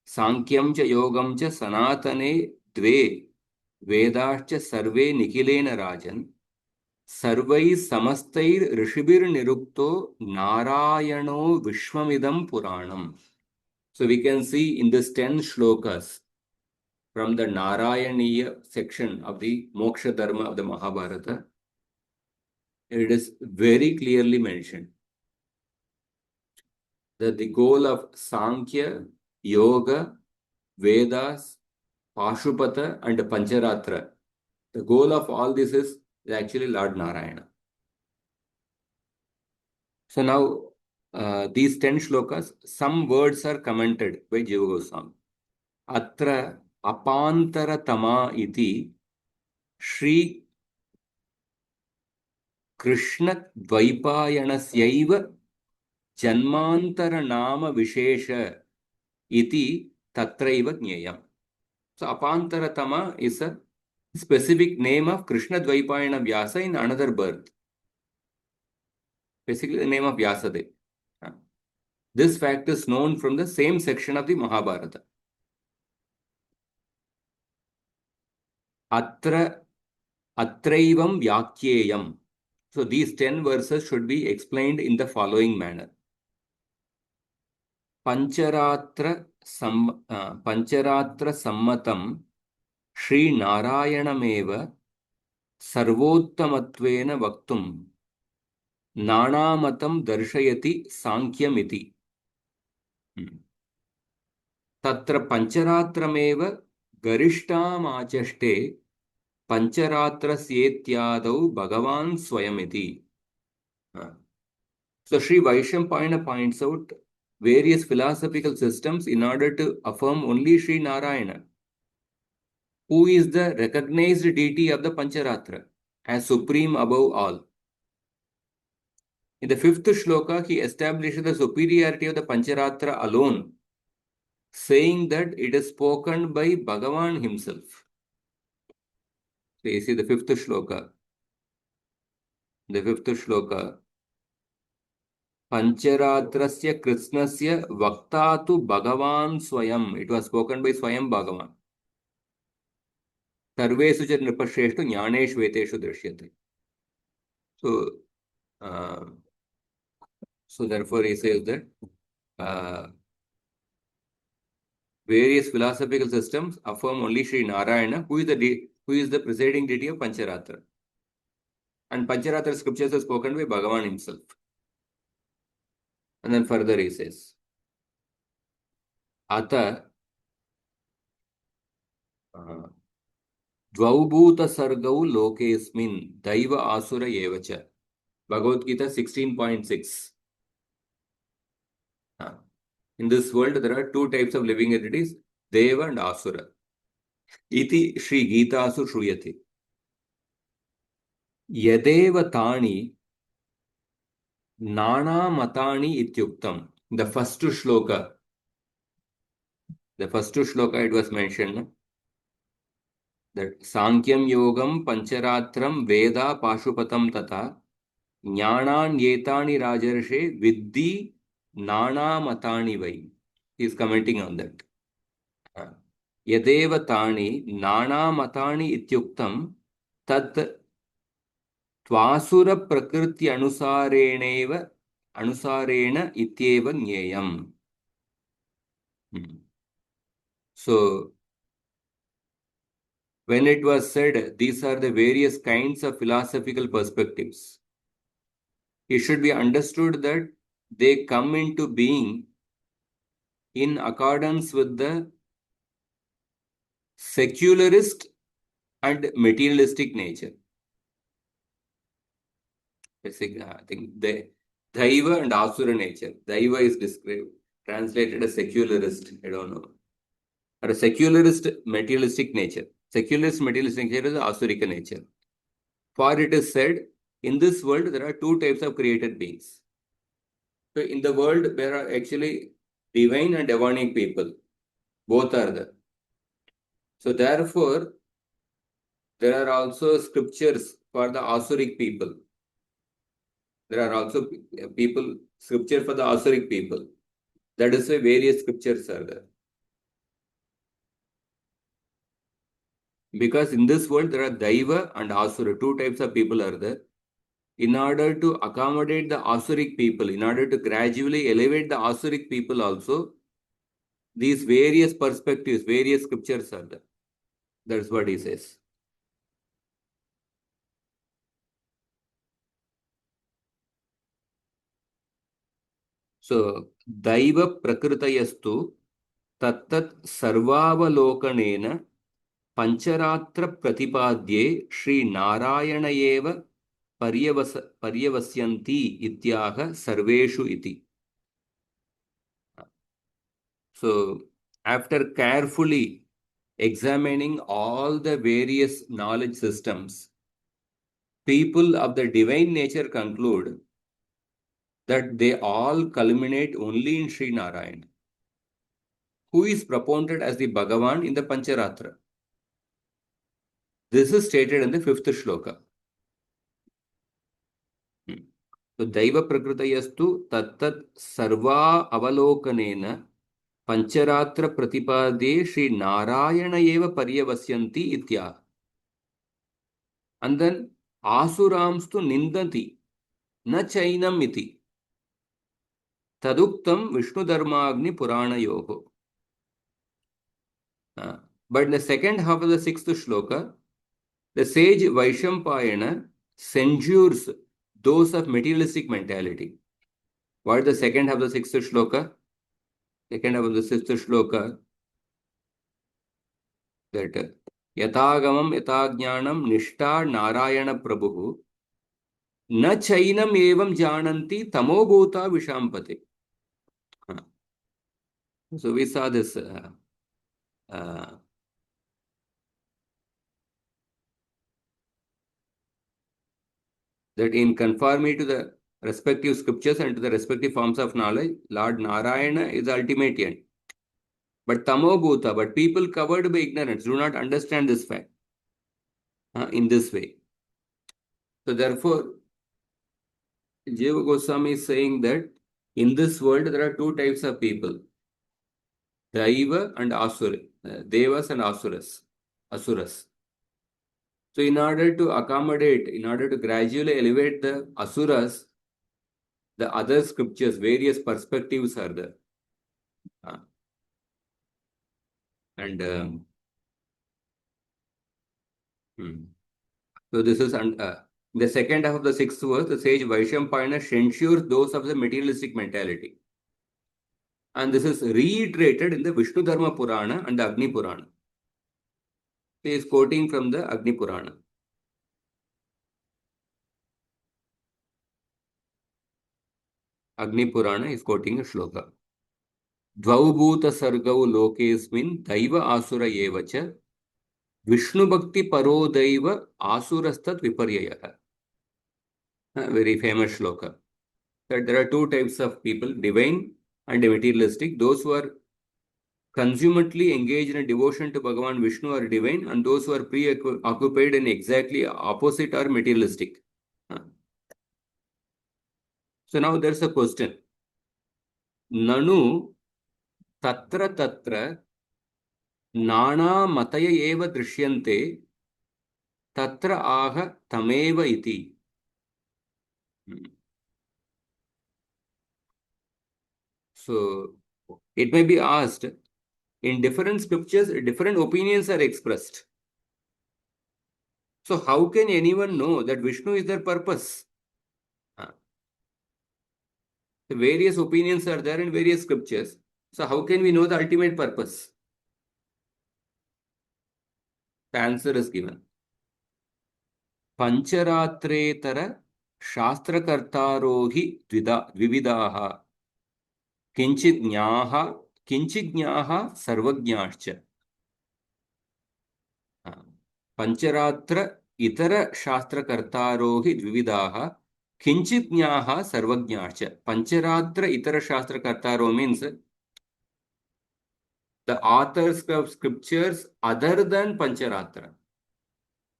Sankyam cha yogam cha sanatane dve vedāscha sarve nikilena rajan sarvai samastair rishibir nirukto Nārāyaṇo vishvamidam puranam. So we can see in this 10 shlokas from the Nārāyaṇīya section of the Moksha Dharma of the Mahabharata, it is very clearly mentioned that the goal of Sankhya, Yoga, Vedas, Pashupata and Pancharatra, the goal of all this is actually Lord Nārāyaṇa. So now these 10 shlokas, some words are commented by Jiva Goswami. Atra apantaratama iti Shri Krishna Dvaipayanasya Janmantara Nama Vishesha iti tatraiva jneyam. So apantaratama is a specific name of Krishna Dvaipayana Vyasa in another birth. Basically the name of Vyasadeva. This fact is known from the same section of the Mahabharata. Atra Atraivam Vyakyeyam. So these 10 verses should be explained in the following manner. Pancharatra Sammatam Shri Nārayaṇameva Sarvottamatvena Vaktum Nāṇāmatam Darshayati Sankyamiti. Tatra Pancharatrameva Garishtamāchaste Pancharatrasyethyadau Bhagavān Swayamiti. So Sri Vaishampayana points out various philosophical systems in order to affirm only Sri Nārāyaṇa, who is the recognized deity of the Pancharatra as supreme above all. In the 5th shloka, he establishes the superiority of the Pancharatra alone, saying that it is spoken by Bhagavān himself. So you see the 5th shloka. The 5th shloka. Pancharatrasya Krishnasya Vaktatu Bhagavān Swayam. It was spoken by Swayam Bhagavan. Sarvesu cha nripasheshtu jnaneshu veteshu drishyate. So therefore he says that various philosophical systems affirm only Sri Nārāyaṇa, who is the presiding deity of Pancharatra. And Pancharatra scriptures are spoken by Bhagavan himself. And then further he says, Ata Dvaubhuta Sargau Lokesmin Daiva Asura Yevacha. Bhagavad Gita 16.6. In this world, there are two types of living entities, Deva and Asura. Iti Sri Gitasu Shruyati. Yadeva Tani Nana Matani Ityuktam. The first shloka it was mentioned that Sankyam Yogam Pancharatram Veda Pashupatam Tata Jnanan Yetani Rajarshe Viddhi Nana Matani Vai. He is commenting on that. Yadeva Tani Nana Matani Ityuktam Tat Tvasura Prakriti Anusarena Ityeva Nyeyam. So, when it was said, these are the various kinds of philosophical perspectives, it should be understood that they come into being in accordance with the secularist and materialistic nature. Basically, I think the Daiva and Asura nature. Daiva is translated as secularist, I don't know. Or a secularist materialistic nature. Secularist materialistic nature is the Asuric nature. For it is said, in this world there are two types of created beings. So in the world there are actually divine and demonic people. Both are there. So therefore, there are also scriptures for the Asuric people. There are also scripture for the Asuric people. That is why various scriptures are there. Because in this world there are Daiva and Asura, two types of people are there. In order to accommodate the Asuric people, in order to gradually elevate the Asuric people also, these various perspectives, various scriptures are there. That's what he says. So, Daiva Prakritayastu Tattat Sarvavalokanena Pancharatra Pratipadye Sri Nārāyaṇayeva Paryavasyanti Ityaha Sarveshu Iti. So, after carefully examining all the various knowledge systems, people of the divine nature conclude that they all culminate only in Sri Nārāyaṇa, who is propounded as the Bhagavān in the Pancharatra. This is stated in the 5th shloka. So, Daiva Prakritayastu Tattat Sarva Avalokanena Pancharatra Pratipade Sri Nārāyaṇa Eva Paryavasyanti Itya. And then Asuramstu Nindanti Na Chainam Iti Taduktam Vishnu Dharmagni Purana Yoho. But in the second half of the 6th shloka, the sage Vaishampayana censures those of materialistic mentality. What is the second half of the 6th shloka? Second half of the 6th shloka, that Yatagamam Yatagyanam Nishta Narayana Prabhu Na Chainam Evam Jananti Tamobhuta Vishampate. So we saw this that in conformity to the respective scriptures and to the respective forms of knowledge, Lord Narayana is the ultimate end. But Tamobhuta, but people covered by ignorance do not understand this fact in this way. So therefore, Jiva Goswami is saying that in this world there are two types of people, Daiva and Asura, Devas and Asuras. So in order to accommodate, in order to gradually elevate the Asuras, the other scriptures, various perspectives are there. So this is the second half of the 6th verse, the sage Vaishampayana censures those of the materialistic mentality. And this is reiterated in the Vishnu Dharma Purana and the Agni Purana. He is quoting from the Agni Purana. Agni Purana is quoting a shloka. Dvaubhuta sargau lokesmin daiva asura yevacha Vishnu Bhakti Paro Daiva Asurastat Viparyayaha. A very famous shloka. That there are two types of people, divine and materialistic. Those who are consummately engaged in devotion to Bhagavan Vishnu are divine, and those who are preoccupied in exactly opposite are materialistic. So now there's a question. Nanu tatra nana mataya eva drishyante tatra aha tameva iti. So it may be asked, in different scriptures, different opinions are expressed. So how can anyone know that Vishnu is their purpose? The various opinions are there in various scriptures. So how can we know the ultimate purpose? The answer is given. Pancharatretara shastrakartarohi dvividaha kinchidnyaha sarvajñāscha. Pancharatra itara shastrakartarohi dvividaha kinchidnyaha sarvajñāscha. Pancharatra itara shastrakartaro means the authors of scriptures other than Pancharatra.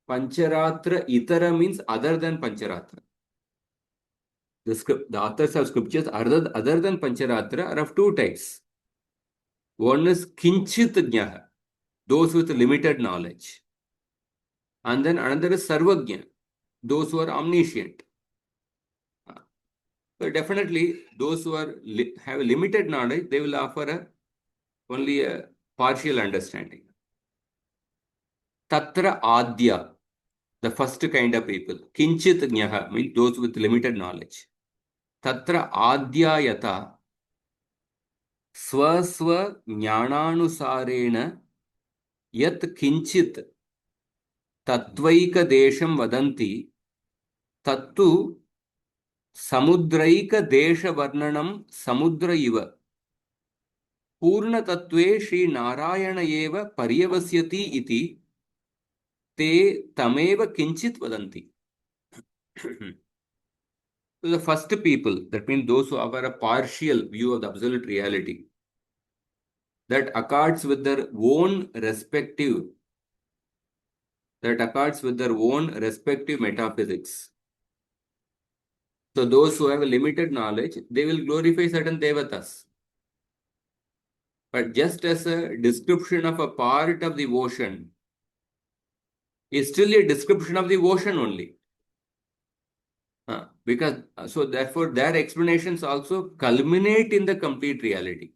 Pancharatra itara means other than Pancharatra. The authors of scriptures other than Pancharatra are of two types. One is Kinchit Jnaha, those with limited knowledge. And then another is Sarvajna, those who are omniscient. So definitely, those who have limited knowledge, they will offer only a partial understanding. Tatra Adya, the first kind of people. Kinchit Jnaha means those with limited knowledge. Tatra Adyayata Swaswa Jnananusarena Yat Kinchit Tatvaika Desham Vadanti Tattu Samudraika Desha Varnanam Samudra Iva. पूर्णतत्त्वे Shri Narayan एव पर्यवस्यति इति ते तमेव किंचित वदन्ति. So the first people, that means those who have a partial view of the absolute reality, that accords with their own respective metaphysics. So those who have a limited knowledge, they will glorify certain devatas. But just as a description of a part of the ocean is still a description of the ocean only. So therefore their explanations also culminate in the complete reality,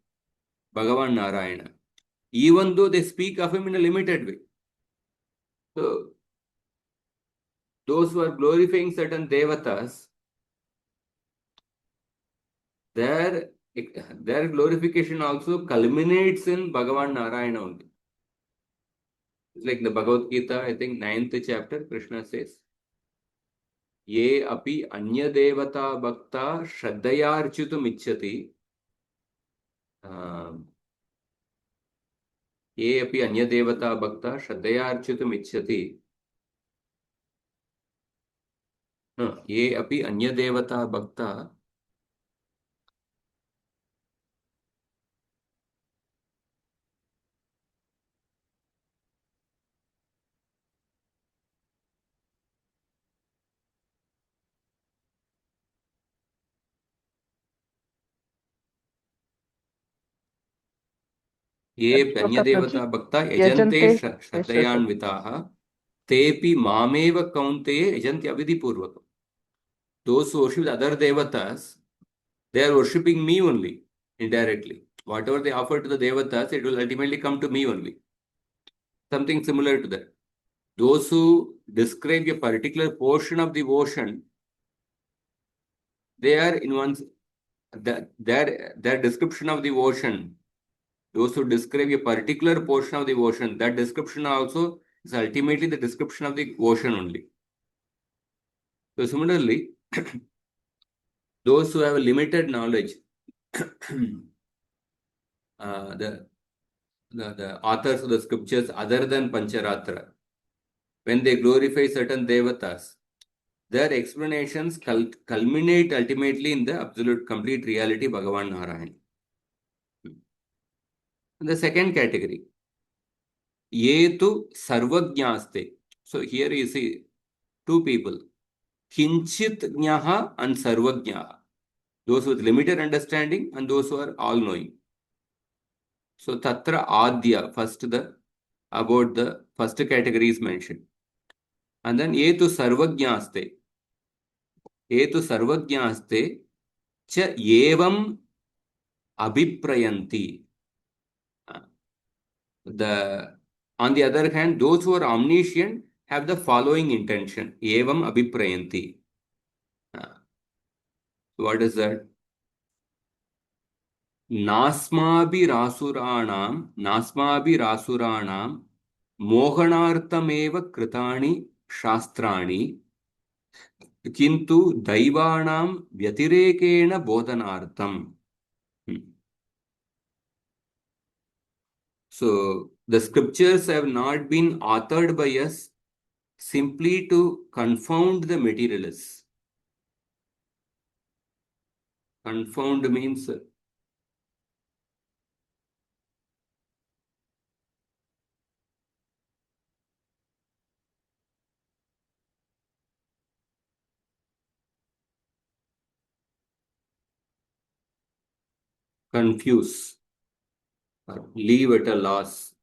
Bhagavān Nārāyaṇa, even though they speak of him in a limited way. So those who are glorifying certain devatas, their glorification also culminates in Bhagavān Nārāyaṇa only. It's like the Bhagavad Gita, I think 9th chapter, Krishna says, Ye api anya devata bhakta shraddhayarchitum icchati. Ye api anya devata bhakta shraddhayarchitum icchati. Ye api anya devata bhakta ये अन्यदेवता भक्ता यजन्ते श्रद्धयान्विताः तेपि मामेव कौन्तेय यजन्ति अविधिपूर्वकम्. Those who worship the other devatas, they are worshipping me only, indirectly. Whatever they offer to the devatas, it will ultimately come to me only. Something similar to that. Those who describe a particular portion of the ocean, they are in one's their description of the ocean. Those who describe a particular portion of the ocean, that description also is ultimately the description of the ocean only. So similarly, those who have limited knowledge, the authors of the scriptures other than Pancharatra, when they glorify certain devatas, their explanations culminate ultimately in the absolute complete reality, Bhagavān Nārāyaṇa. The second category, ye tu sarvajñāste. So here you see two people, kinchit jñāha and sarvajñāha. Those with limited understanding and those who are all-knowing. So tatra adya, about the first category is mentioned. And then ye tu sarvajñāste. Ye tu sarvajñāste cha evam abhiprayanti. On the other hand, those who are omniscient have the following intention. Evam abhiprayanti. What is that? Nasmabhirasuranam mohanartameva kritani shastrani kintu daivanam vyatirekena bodhanartam. So the scriptures have not been authored by us simply to confound the materialists. Confound means confuse or leave at a loss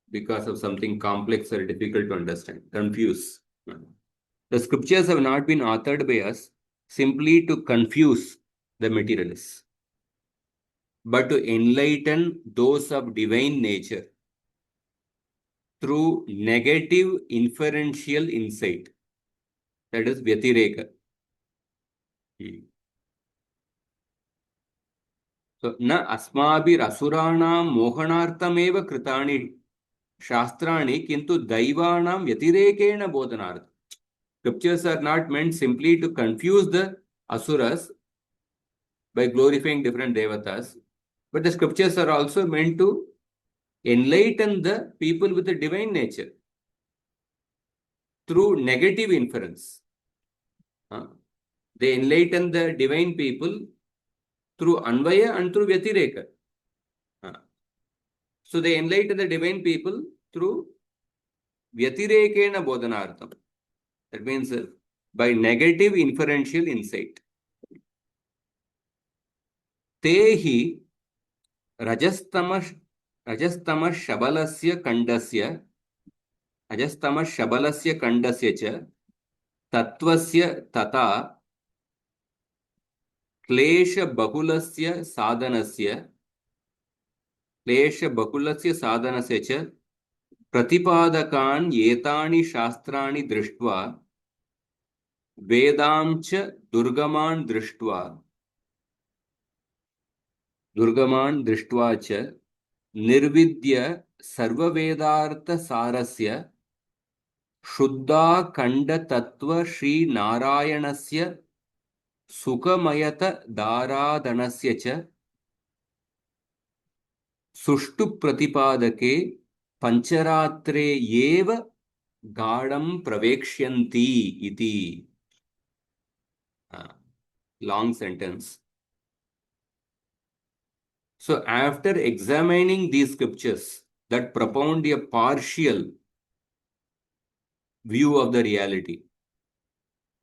because of something complex or difficult to understand. Confuse. The scriptures have not been authored by us simply to confuse the materialists, but to enlighten those of divine nature through negative inferential insight. That is Vyatireka. So, na asmabhir asuranam mohanartameva kritani shastrani kintu daivanam vyatirekena bodhanarth. Scriptures are not meant simply to confuse the asuras by glorifying different devatas, But the scriptures are also meant to enlighten the people with the divine nature through negative inference. They enlighten the divine people through Anvaya and through Vyatireka. So they enlighten the divine people through Vyatirekena Bodhanartham. That means by negative inferential insight. Tehi Rajastamash Shabalasya Kandasya cha Tattvasya Tata Klesha Bahulasya Sadanasya cha Pratipadakan Yetani Shastrani Drishtva Vedam cha Durgaman Drishtva cha Nirvidya Sarvavedartha Sarasya Shuddha Kanda Tattva Shri Nārayaṇasya Sukhamayata Dhārādhanasya cha Sushtu Pratipadake Pancharatre Yeva Gadam Pravekshyanti iti. Long sentence. So after examining these scriptures that propound a partial view of the reality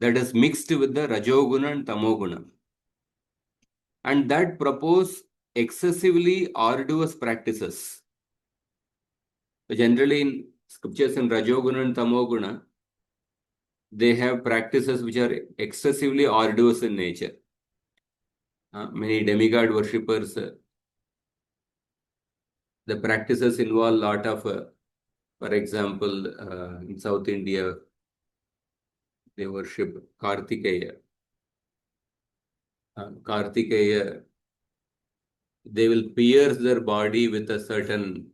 that is mixed with the Rajoguna and Tamoguna, and that propose excessively arduous practices. So generally in scriptures in Rajoguna and Tamoguna, they have practices which are excessively arduous in nature. Many demigod worshippers, the practices involve a lot of, for example, in South India, they worship Kartikeya. Kartikeya, they will pierce their body with a certain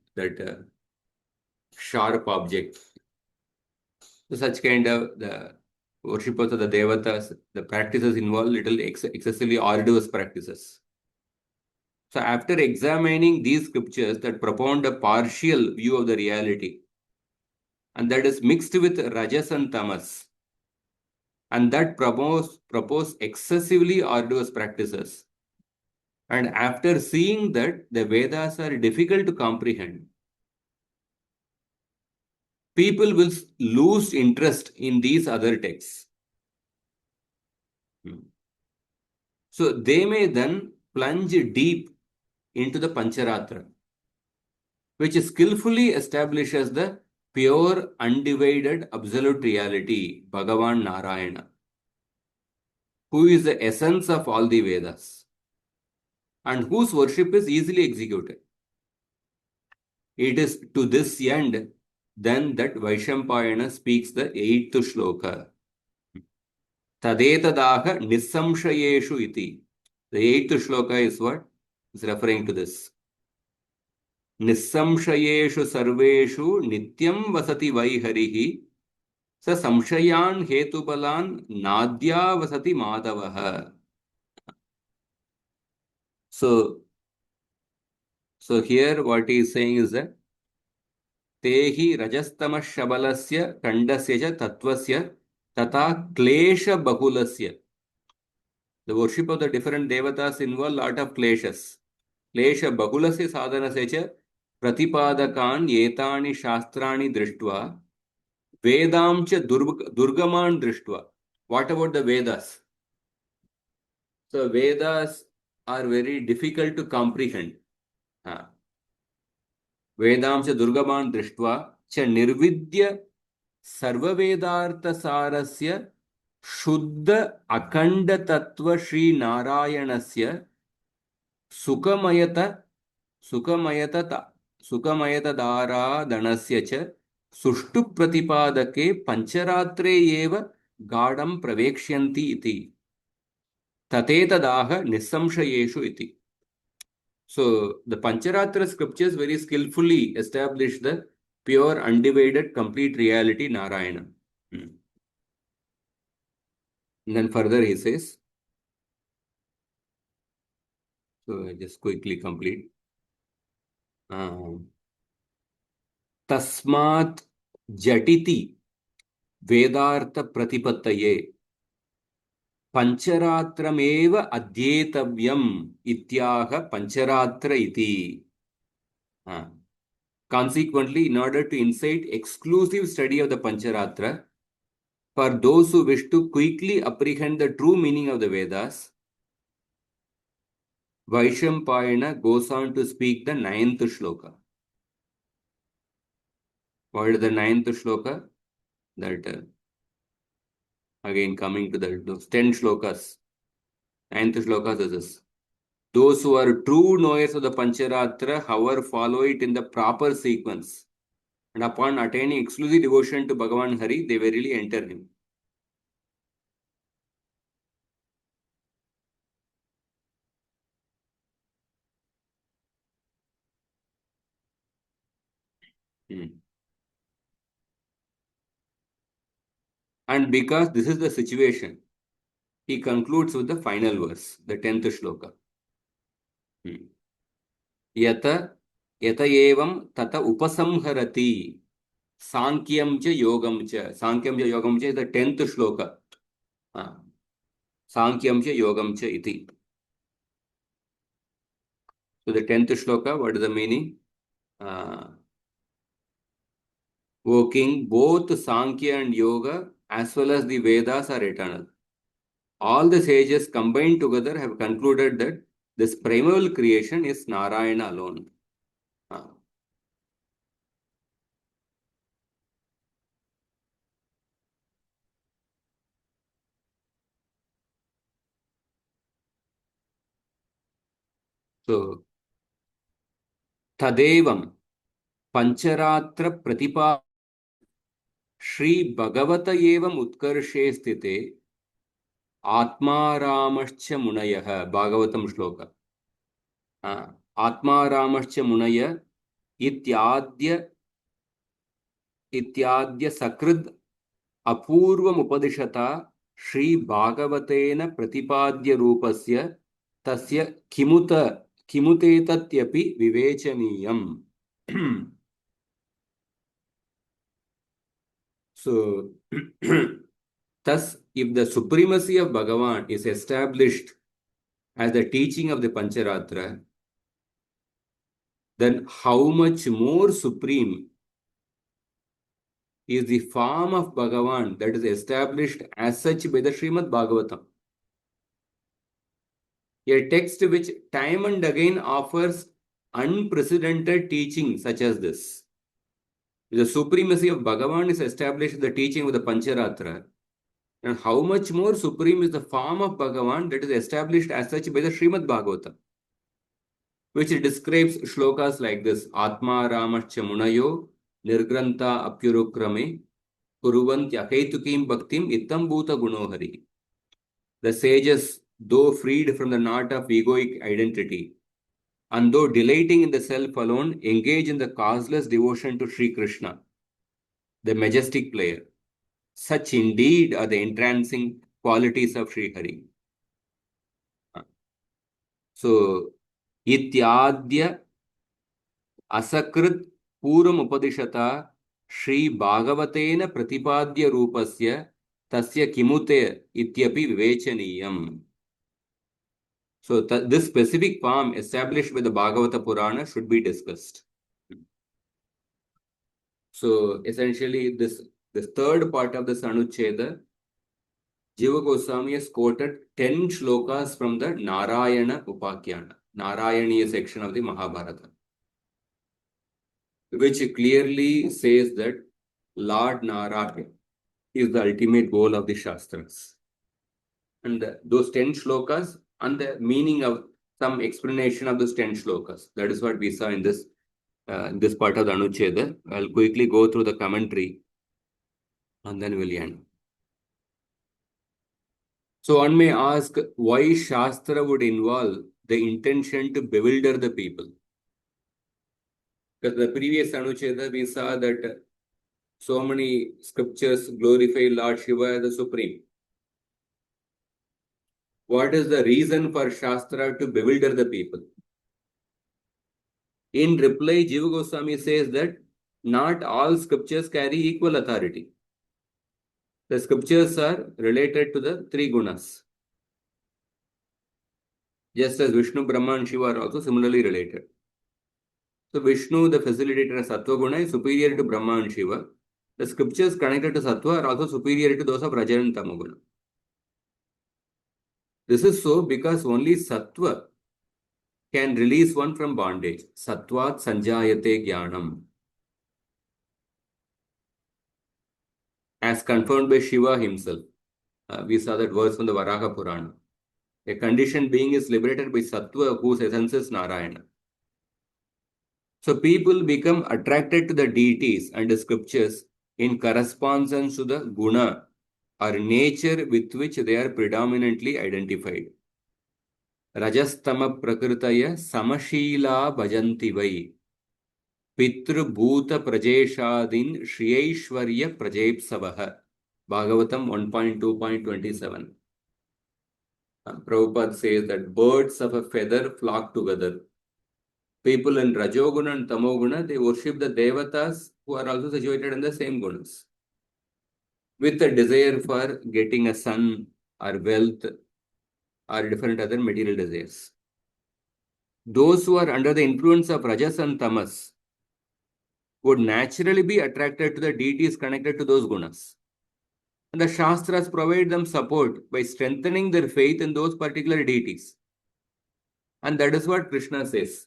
sharp object. So such kind of the worshippers of the devatas, the practices involve little excessively arduous practices. So after examining these scriptures that propound a partial view of the reality, and that is mixed with rajas and tamas, and that propose excessively arduous practices, and after seeing that the Vedas are difficult to comprehend, people will lose interest in these other texts. So they may then plunge deep into the Pancharatra, which skillfully establishes the pure, undivided, absolute reality, Bhagavān Nārāyaṇa, who is the essence of all the Vedas, and whose worship is easily executed. It is to this end then that Vaishampayana speaks the 8th shloka. Tadetadaha nissamshayeshu iti. The 8th shloka is what? It's referring to this. Nissamshayeshu sarveshu nityam vasati vaiharihi sa samshayan hetubalan nadya vasati madavaha. So here what he is saying is that Tehi rajastama shabalasya kandasya cha tattvasya tata klesha bahulasya. The worship of the different devatas involve a lot of kleshas. Klesha bahulasya sadhanasya cha pratipadakan yetani shastrani drishtva vedam cha durgaman drishtva. What about the Vedas? So Vedas are very difficult to comprehend. Vedam cha durgaman drishtva cha nirvidya sarvavedartha sarasya Shuddha Akhanda Tattva Shri Nārayaṇasya Sukhamayata Dhārādhanasya cha Sushtu Pratipadake Pancharatre Eva Gadam Pravekshyanti iti. Tatetadaha Nissamshayeshu iti. So the Pancharatra scriptures very skillfully establish the pure, undivided, complete reality Nārāyaṇa. And then further he says, So I just quickly complete. Tasmat jatiti vedartha pratipattaye pancharatramev adhyetavyam ityaha pancharatra iti. Consequently, in order to incite exclusive study of the Pancharatra, for those who wish to quickly apprehend the true meaning of the Vedas, Vaishampayana goes on to speak the 9th shloka. What is the 9th shloka? That again coming to those 10 shlokas. 9th shloka is this. Those who are true knowers of the Pancharatra, however, follow it in the proper sequence. And upon attaining exclusive devotion to Bhagavān Hari, they verily enter him. And because this is the situation, he concludes with the final verse, the 10th shloka. Yata evam tata upasamharati sankyam cha yogam cha. Sankyam cha yogam cha is the 10th shloka. Sankyam cha yogam cha iti. So the 10th shloka, what is the meaning? O king, both Sankhya and Yoga as well as the Vedas are eternal. All the sages combined together have concluded that this primal creation is Nārāyaṇa alone. So, Tadevam Pancharatra Pratipa Shri Bhagavata evam Utkarshe Sthite Atmāramascha Munayah Bhagavatam Shloka. Atmāramascha Munaya Ityadya Sakrid Apurvam Upadishata Shri Bhagavatena Pratipadya Rupasya Tasya Kimutetatyapi Vivechaniyam. So, thus, if the supremacy of Bhagavan is established as the teaching of the Pancharatra, then how much more supreme is the form of Bhagavan that is established as such by the Srimad Bhagavatam? A text which time and again offers unprecedented teaching such as this. The supremacy of Bhagavan is established in the teaching of the Pancharatra. And how much more supreme is the form of Bhagavan that is established as such by the Srimad Bhagavatam, which describes shlokas like this: Atma Ramascha Munayo Nirgranta Apyurukrame Kuruvantya Hetukim Bhaktim Ittam Bhuta Gunohari. The sages, though freed from the knot of egoic identity, and though delighting in the self alone, engage in the causeless devotion to Sri Krishna, the majestic player. Such indeed are the entrancing qualities of Sri Hari. So, Ityadya Asakrit Puram Upadishata Shri Bhagavatena Pratipadya Rupasya Tasya Kimute Ityapi Vivechaniyam. So, this specific form established by the Bhagavata Purana should be discussed. So, essentially, this third part of this anuccheda, Jiva Goswami has quoted 10 shlokas from the Nārāyaṇa Upākhyāna, Nārāyaniya section of the Mahabharata, which clearly says that Lord Nārāyana is the ultimate goal of the Shastras. And those 10 shlokas and the meaning of some explanation of those 10 shlokas. That is what we saw in this part of the Anucheda. I'll quickly go through the commentary and then we'll end. So one may ask why Shastra would involve the intention to bewilder the people. Because the previous Anucheda we saw that so many scriptures glorify Lord Shiva as the Supreme. what is the reason for Shastra to bewilder the people? In reply, Jiva Goswami says that not all scriptures carry equal authority. The scriptures are related to the three gunas. Just as Vishnu, Brahma and Shiva are also similarly related. So Vishnu, the facilitator of Sattva Guna, is superior to Brahma and Shiva. The scriptures connected to Sattva are also superior to those of Raja and Tamoguna. This is so because only Sattva can release one from bondage. Sattvat sanjayate jnanam. As confirmed by Shiva himself. We saw that verse from the Varaha Purana. A conditioned being is liberated by Sattva, whose essence is Nārāyaṇa. So people become attracted to the deities and the scriptures in correspondence to the guna or nature with which they are predominantly identified. Rajastama prakritaya samashila bhajanti vai pitru bhuta prajeshadin shriyeshwarya prajepsavaha. Bhagavatam 1.2.27. Prabhupada says that birds of a feather flock together. People in Rajoguna and Tamoguna, they worship the Devatas who are also situated in the same gunas, with a desire for getting a son or wealth or different other material desires. Those who are under the influence of Rajas and Tamas would naturally be attracted to the deities connected to those gunas. And the Shastras provide them support by strengthening their faith in those particular deities. And that is what Krishna says.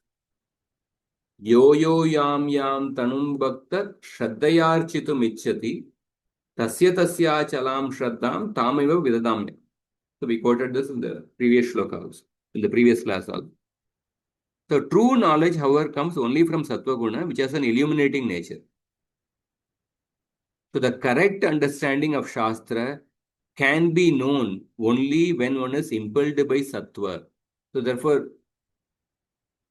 Yo yo yam yam tanum bhakta shraddayarchitum ichchati tasya tasya chalam shraddam tamiva vidadamya. So we quoted this in the previous shloka also, in the previous class also. So true knowledge, however, comes only from Sattva Guna, which has an illuminating nature. So the correct understanding of Shastra can be known only when one is impelled by Sattva. So therefore,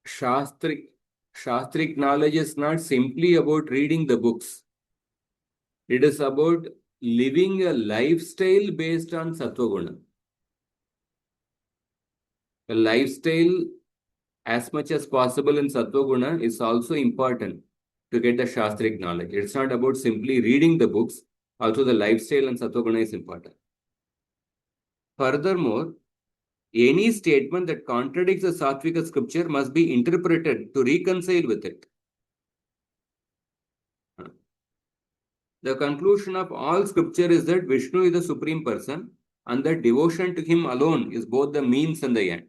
Shastric knowledge is not simply about reading the books. It is about living a lifestyle based on Sattva Guna. A lifestyle as much as possible in Sattva Guna is also important to get the Shastric knowledge. It's not about simply reading the books. Also the lifestyle and Sattva Guna is important. Furthermore, any statement that contradicts the Sattvika scripture must be interpreted to reconcile with it. The conclusion of all scripture is that Vishnu is the supreme person and that devotion to him alone is both the means and the end.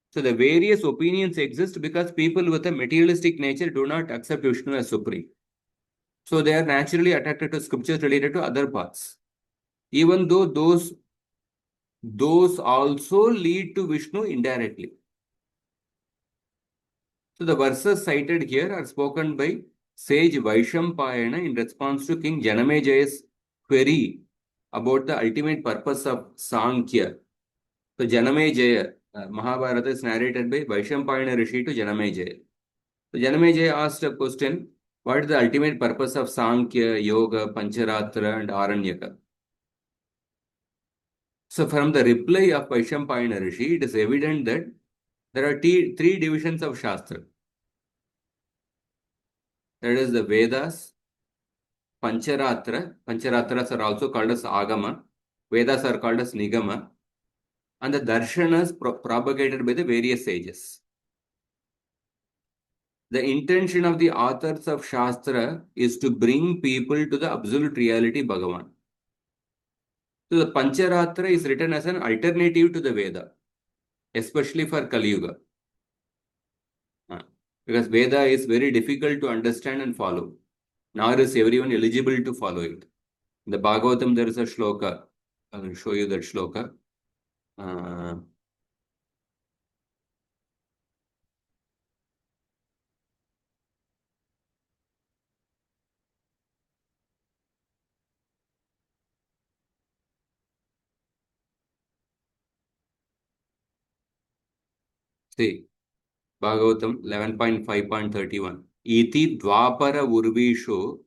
So the various opinions exist because people with a materialistic nature do not accept Vishnu as supreme. So they are naturally attracted to scriptures related to other paths. Even though those also lead to Vishnu indirectly. So the verses cited here are spoken by sage Vaishampayana in response to King Janamejaya's query about the ultimate purpose of Sankhya. So Janamejaya, Mahabharata is narrated by Vaishampayana Rishi to Janamejaya. So Janamejaya asked a question, what is the ultimate purpose of Sankhya, Yoga, Pancharatra and Aranyaka? So from the reply of Vaishampayana Rishi, it is evident that there are three divisions of Shastra. That is the Vedas, Pancharatra. Pancharatras are also called as Agama. Vedas are called as Nigama. And the Darshanas propagated by the various sages. The intention of the authors of Shastra is to bring people to the absolute reality Bhagavān. So the Pancharatra is written as an alternative to the Veda, especially for Kali Yuga. Because Veda is very difficult to understand and follow. Nor is everyone eligible to follow it. In the Bhagavatam, there is a shloka. I will show you that shloka. See, Bhagavatam 11.5.31. Iti dvapara urvisho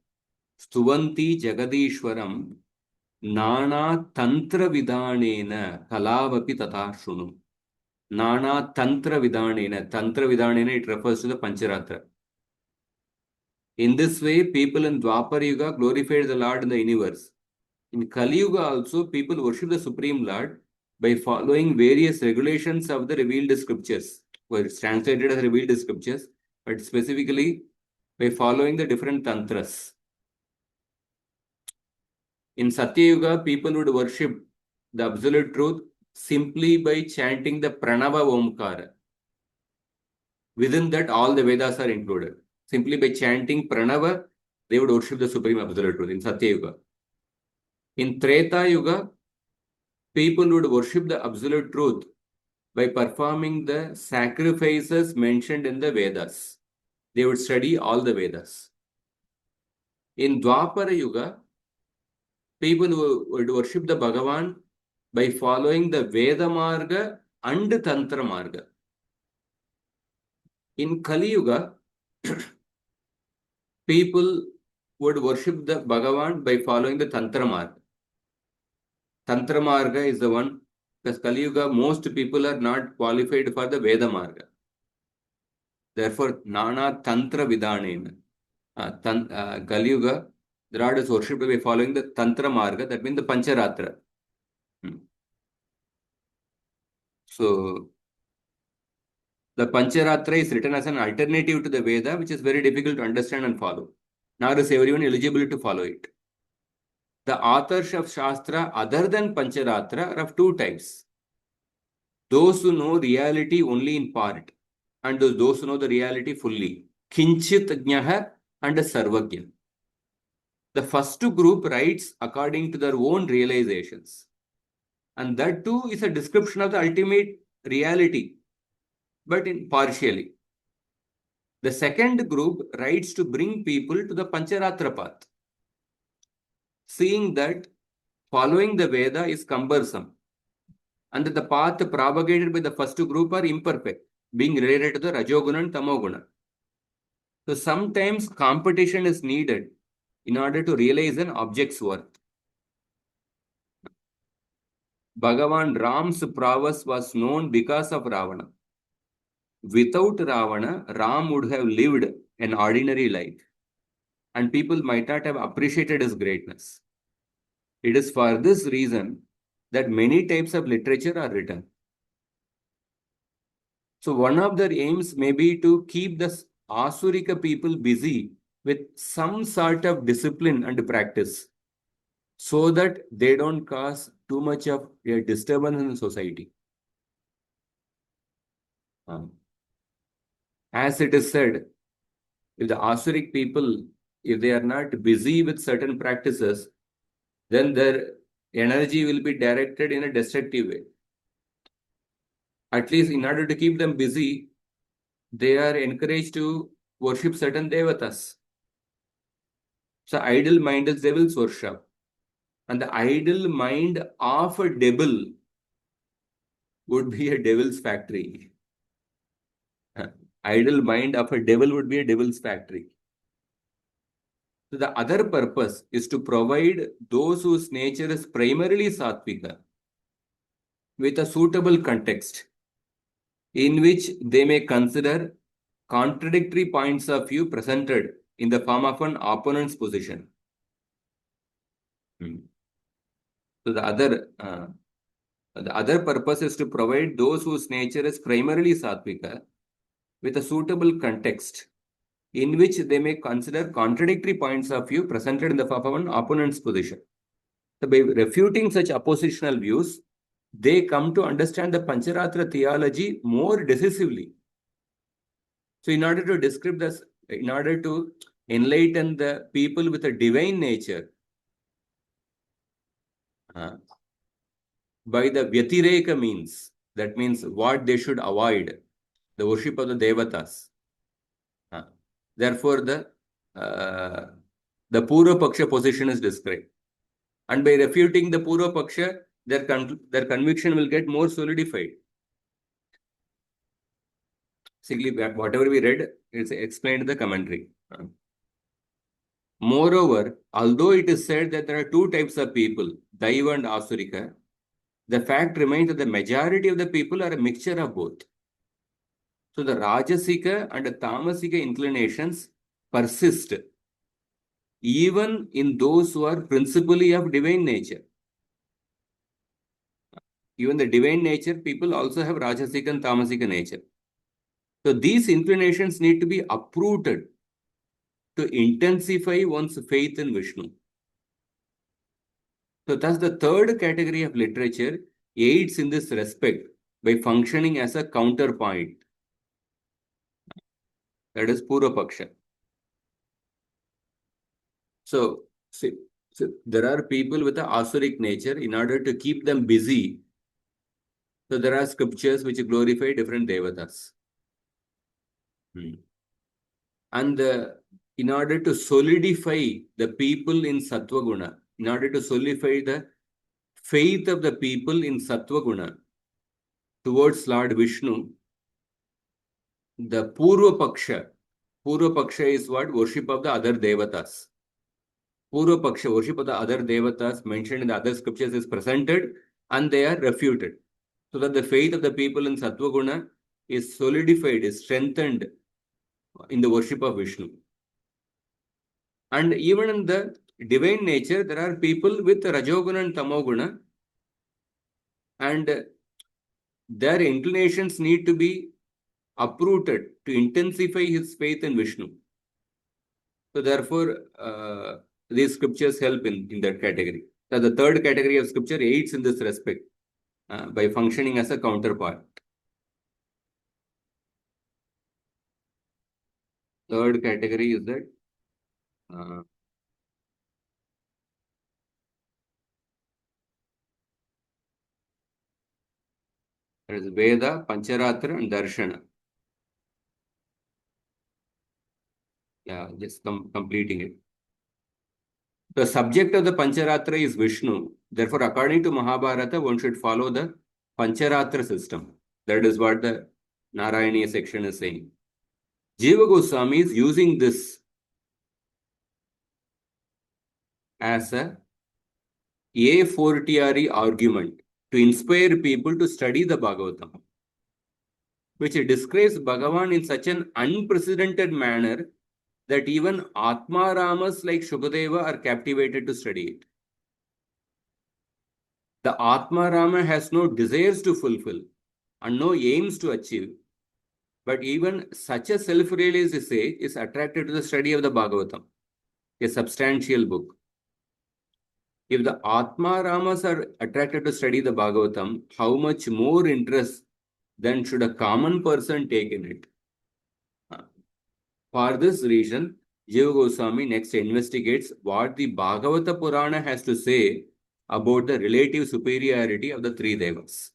stuvanti jagadishwaram Nāna tantra vidhanena kalavapi tata shunu. Nāna tantra vidhanena. Tantra vidhanena, it refers to the Pancharatra. In this way, people in Dwapar Yuga glorified the Lord in the universe. In Kali Yuga also, people worship the Supreme Lord by following various regulations of the revealed scriptures. Well, it's translated as revealed scriptures, but specifically by following the different tantras. In Satya Yuga, people would worship the absolute truth simply by chanting the Pranava Omkara. Within that, all the Vedas are included. Simply by chanting Pranava, they would worship the Supreme Absolute Truth in Satya Yuga. In Treta Yuga, people would worship the Absolute Truth by performing the sacrifices mentioned in the Vedas. They would study all the Vedas. In Dwapara Yuga, people would worship the Bhagavān by following the Veda Marga and Tantra Marga. In Kali Yuga, people would worship the Bhagavān by following the Tantra Marga. Tantra Marga is the one, because Kali Yuga, most people are not qualified for the Veda Marga. Therefore, Nāna Tantra Vidhanena. Kali Yuga, the Lord is worshipped by following the Tantra Marga, that means the Pancharatra. So, the Pancharatra is written as an alternative to the Veda, which is very difficult to understand and follow. Nor is everyone eligible to follow it. The authors of Shastra other than Pancharatra are of two types. Those who know reality only in part, and those who know the reality fully. Kinchit Jnaha and Sarvagya. The first group writes according to their own realizations. And that too is a description of the ultimate reality, but partially. The second group writes to bring people to the Pancharatra path, seeing that following the Veda is cumbersome and that the path propagated by the first group are imperfect, being related to the Rajoguna and Tamoguna. So sometimes competition is needed in order to realize an object's worth. Bhagavan Ram's prowess was known because of Ravana. Without Ravana, Ram would have lived an ordinary life, and people might not have appreciated his greatness. It is for this reason that many types of literature are written. So one of their aims may be to keep the Asurika people busy with some sort of discipline and practice, so that they don't cause too much of a disturbance in the society. As it is said, if the Asuric people, if they are not busy with certain practices, then their energy will be directed in a destructive way. At least in order to keep them busy, they are encouraged to worship certain devatas. So idle mind is devil's worship. And the idle mind of a devil would be a devil's factory. Idle mind of a devil would be a devil's factory. So the other purpose is to provide those whose nature is primarily sattvika with a suitable context in which they may consider contradictory points of view presented in the form of an opponent's position. So the other purpose is to provide those whose nature is primarily sattvika with a suitable context in which they may consider contradictory points of view presented in the form of an opponent's position. So by refuting such oppositional views, they come to understand the Pancharatra theology more decisively. So in order to describe this, in order to enlighten the people with a divine nature, by the Vyatireka means, that means what they should avoid, the worship of the Devatas. Therefore, the Purva Paksha position is described. And by refuting the Purva Paksha, their conviction will get more solidified. Simply, whatever we read, it's explained in the commentary. Moreover, although it is said that there are two types of people, Daiva and Asurika, the fact remains that the majority of the people are a mixture of both. So the Rajasika and the Tamasika inclinations persist even in those who are principally of divine nature. Even the divine nature people also have Rajasika and Tamasika nature. So these inclinations need to be uprooted to intensify one's faith in Vishnu. So thus the third category of literature aids in this respect by functioning as a counterpoint. That is Purva Paksha. So there are people with an asuric nature. In order to keep them busy, so there are scriptures which glorify different devatas. And in order to solidify the people in Sattva Guna, in order to solidify the faith of the people in Sattva Guna towards Lord Vishnu, the Purva Paksha is what? Worship of the other devatas. Purva Paksha, worship of the other devatas mentioned in the other scriptures is presented and they are refuted. So that the faith of the people in Sattva Guna is solidified, is strengthened in the worship of Vishnu. And even in the divine nature, there are people with Rajoguna and Tamoguna, and their inclinations need to be uprooted to intensify his faith in Vishnu. So therefore, these scriptures help in that category. So the third category of scripture aids in this respect by functioning as a counterpart. Third category is that there is Veda, Pancharatra, and Darshana. Yeah, just completing it. The subject of the Pancharatra is Vishnu. Therefore, according to Mahabharata, one should follow the Pancharatra system. That is what the Nārāyaṇa section is saying. Jiva Goswami is using this as a fortiori argument to inspire people to study the Bhagavatam, which describes Bhagavān in such an unprecedented manner that even Atma Ramas like Shukadeva are captivated to study it. The Atma Rama has no desires to fulfill and no aims to achieve, but even such a self-realized sage is attracted to the study of the Bhagavatam, a substantial book. If the Atma Ramas are attracted to study the Bhagavatam, how much more interest then should a common person take in it? For this reason, Jiva Goswami next investigates what the Bhagavata Purana has to say about the relative superiority of the three devas.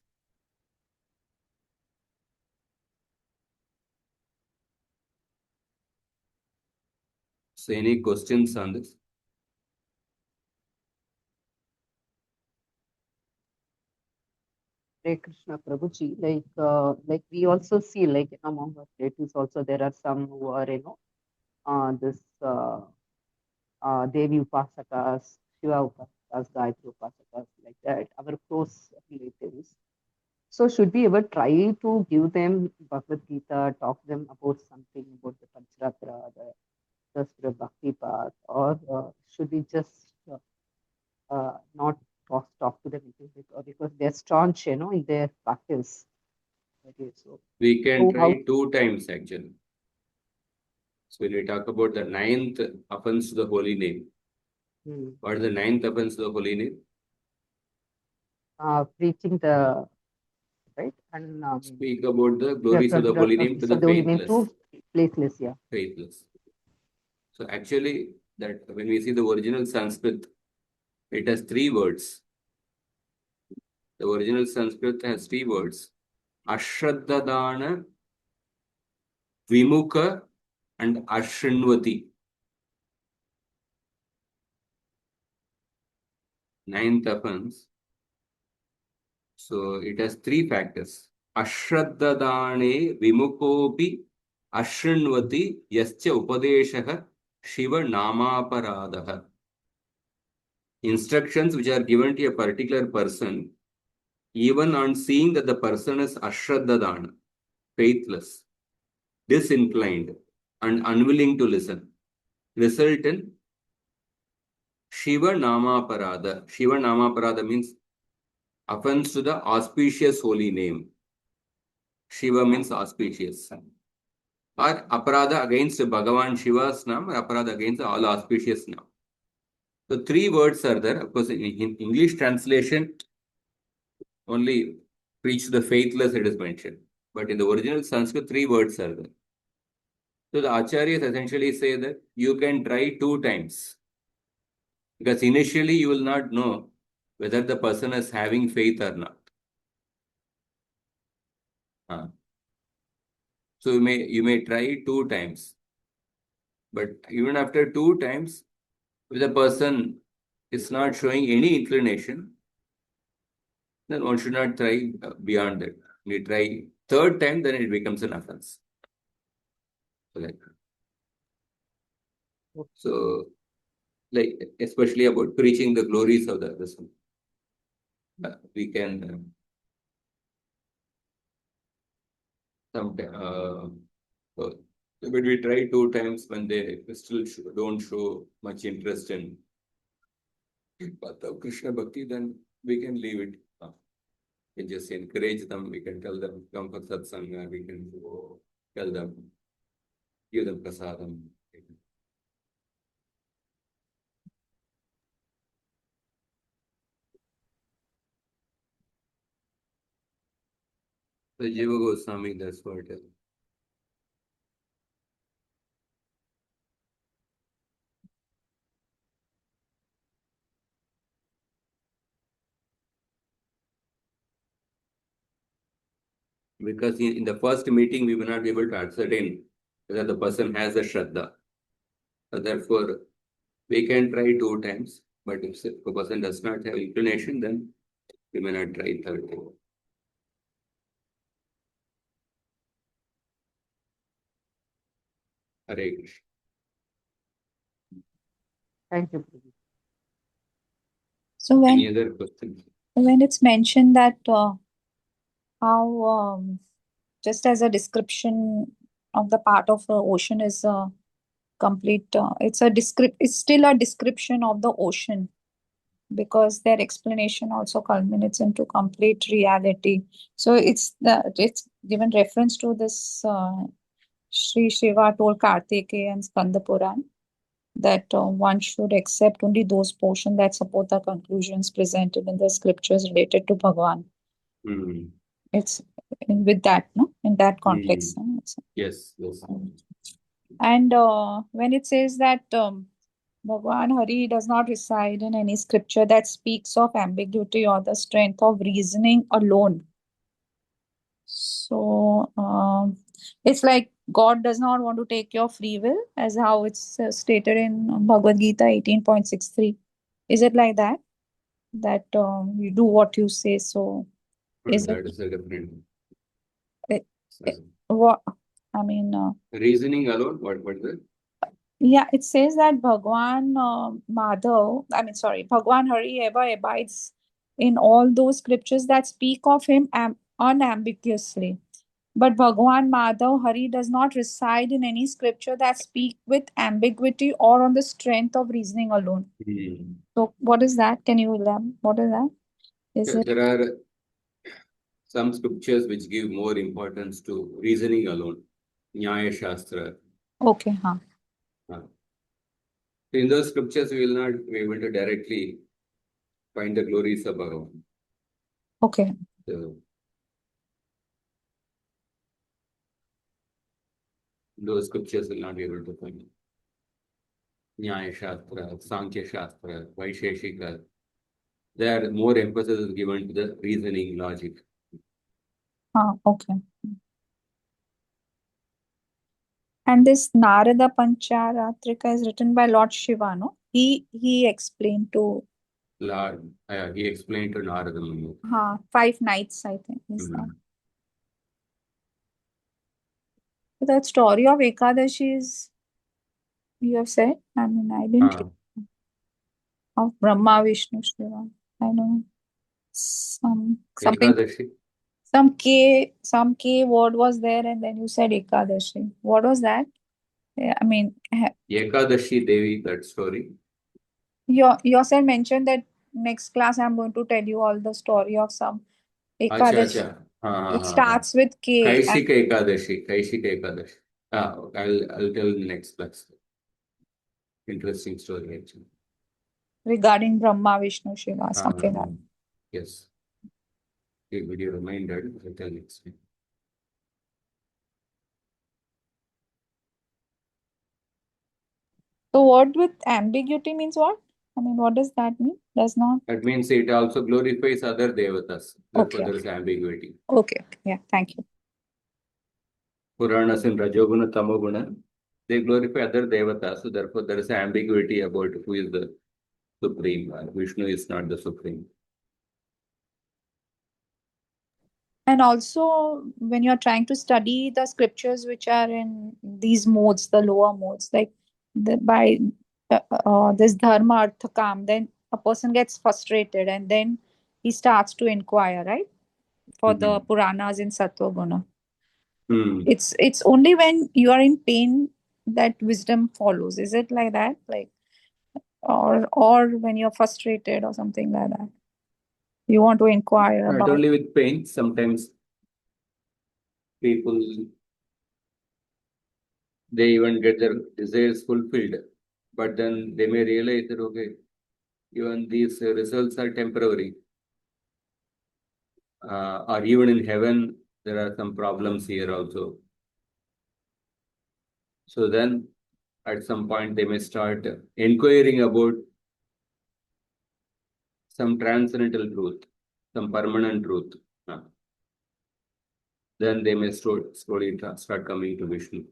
So, any questions on this? Hare Krishna Prabhuji, like we also see like among our relatives also there are some who are this Devi Upasakas, Shiva Upasakas, Gayatri Upasakas, like that, our close relatives. So should we ever try to give them Bhagavad Gita, talk them about something about the Pancharatra, the Bhakti path, or should we just not talk to them because they're staunch, in their practice? Okay, so we can try 2 times actually. So when we talk about the 9th offense to the holy name, what is the 9th offense to the holy name? Preaching the right and speak about the glories of the holy name to the faithless. Faithless, yeah. Faithless. So actually, that when we see the original Sanskrit, it has 3 words. The original Sanskrit has 3 words: Ashraddadana, Vimukha, and Ashrinvati. 9th offense. So it has 3 factors. Ashraddadane Vimukopi Ashrinvati Yascha Upadeshaha Shiva Namaparadaha. Instructions which are given to a particular person, even on seeing that the person is ashraddadana, faithless, disinclined, and unwilling to listen, result in Shiva Namaparada. Shiva Namaparada means offense to the auspicious holy name. Shiva means auspicious. Or aparada against Bhagavan Shiva's name, or aparada against all auspicious name. So three words are there. Of course, in English translation, only preach the faithless it is mentioned. But in the original Sanskrit, three words are there. So the acharyas essentially say that you can try 2 times. Because initially you will not know whether the person is having faith or not. So you may try 2 times. But even after 2 times, if the person is not showing any inclination, then one should not try beyond that. We try 3rd time, then it becomes an offense. So, like especially about preaching the glories of the person, we can but we try 2 times when they still don't show much interest in path of Krishna Bhakti, then we can leave it. We can just encourage them. We can tell them, come for satsanga. We can tell them, give them prasadam. So Jiva Goswami, that's what. Because in the first meeting, we will not be able to ascertain whether the person has a Shraddha. So therefore, we can try 2 times, but if the person does not have inclination, then we may not try 3rd time. Hare Krishna. Thank you. So Any other questions? when it's mentioned that how just as a description of the part of the ocean is complete, it's still a description of the ocean, because their explanation also culminates into complete reality. So it's given reference to this Sri Shiva told Kartikeya and Skanda Puran that one should accept only those portions that support the conclusions presented in the scriptures related to Bhagwan. It's with that, no? In that context. No? Yes. And when it says that Bhagwan Hari does not reside in any scripture that speaks of ambiguity or the strength of reasoning alone. So it's like God does not want to take your free will, as how it's stated in Bhagavad Gita 18.63. Is it like that? That you do what you say, so is that is a different. What I mean, reasoning alone. What is it? Yeah, it says that Bhagwan Bhagwan Hari ever abides in all those scriptures that speak of him unambiguously. But Bhagwan Madhav Hari does not reside in any scripture that speak with ambiguity or on the strength of reasoning alone. So what is that? Can you elaborate? What is that? There are some scriptures which give more importance to reasoning alone. Nyaya Shastra. Okay, In those scriptures, we will not be able to directly find the glories of Bhagavan. Okay. So, those scriptures will not be able to find. Nyaya Shastra, Sankhya Shastra, Vaisheshika. There more emphasis is given to the reasoning logic. Okay. And this Narada Pancharatrika is written by Lord Shiva, no? He explained to Lord, he explained to Narada Muni. 5 nights, I think. Is that? So that story of Ekadashi is you have said? I mean, I didn't hear of Brahma, Vishnu, Shiva. I know something, Ekadashi. some K word was there, and then you said Ekadashi. What was that? Yeah, I mean, Ekadashi Devi, that story. yourself mentioned that next class I'm going to tell you all the story of some Acha, Ekadashi. acha. हाँ, It हाँ, हाँ. starts with K. Kaishika Ekadashi. Kaishika Ekadashi. I'll tell in the next class. Interesting story, actually. Regarding Brahma, Vishnu, Shiva, something like that. Yes. A video reminder, I'll tell next week. So what with ambiguity means what? I mean, what does that mean? Does not. That means it also glorifies other devatas. Therefore, Okay. there is ambiguity. Okay. Yeah. Thank you. Puranas in Rajoguna, Tamoguna, they glorify other devatas. So therefore, there is ambiguity about who is the supreme. Vishnu is not the supreme. And also, when you're trying to study the scriptures which are in these modes, the lower modes, like by this dharma, artha, kam, then a person gets frustrated and then he starts to inquire, right? For the Puranas in Sattva Guna. It's only when you are in pain that wisdom follows. Is it like that? Like, or when you're frustrated or something like that? You want to inquire Not about. only with pain, sometimes people, they even get their desires fulfilled, but then they may realize that, okay, even these results are temporary. Or even in heaven, there are some problems here also. So then, at some point, they may start inquiring about some transcendental truth, some permanent truth. Then they may slowly start coming to Vishnu.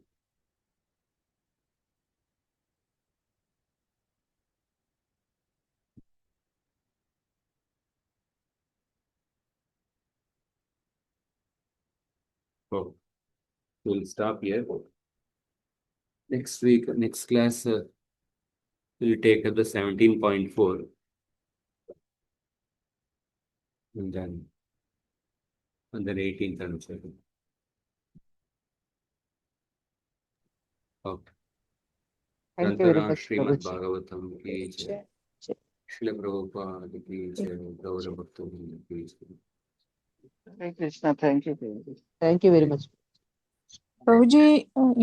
Oh, we'll stop here. Next week, next class, we'll take up the 17.4. And then on the 18th and 7th. Okay. Thank you very much, Srimad Prabhuji. Bhagavatam ki jai. Srila Prabhupada ki jai. Gaura Bhakta ki jai. Hare Krishna. Thank you, Prabhuji. Thank you very much. Prabhuji,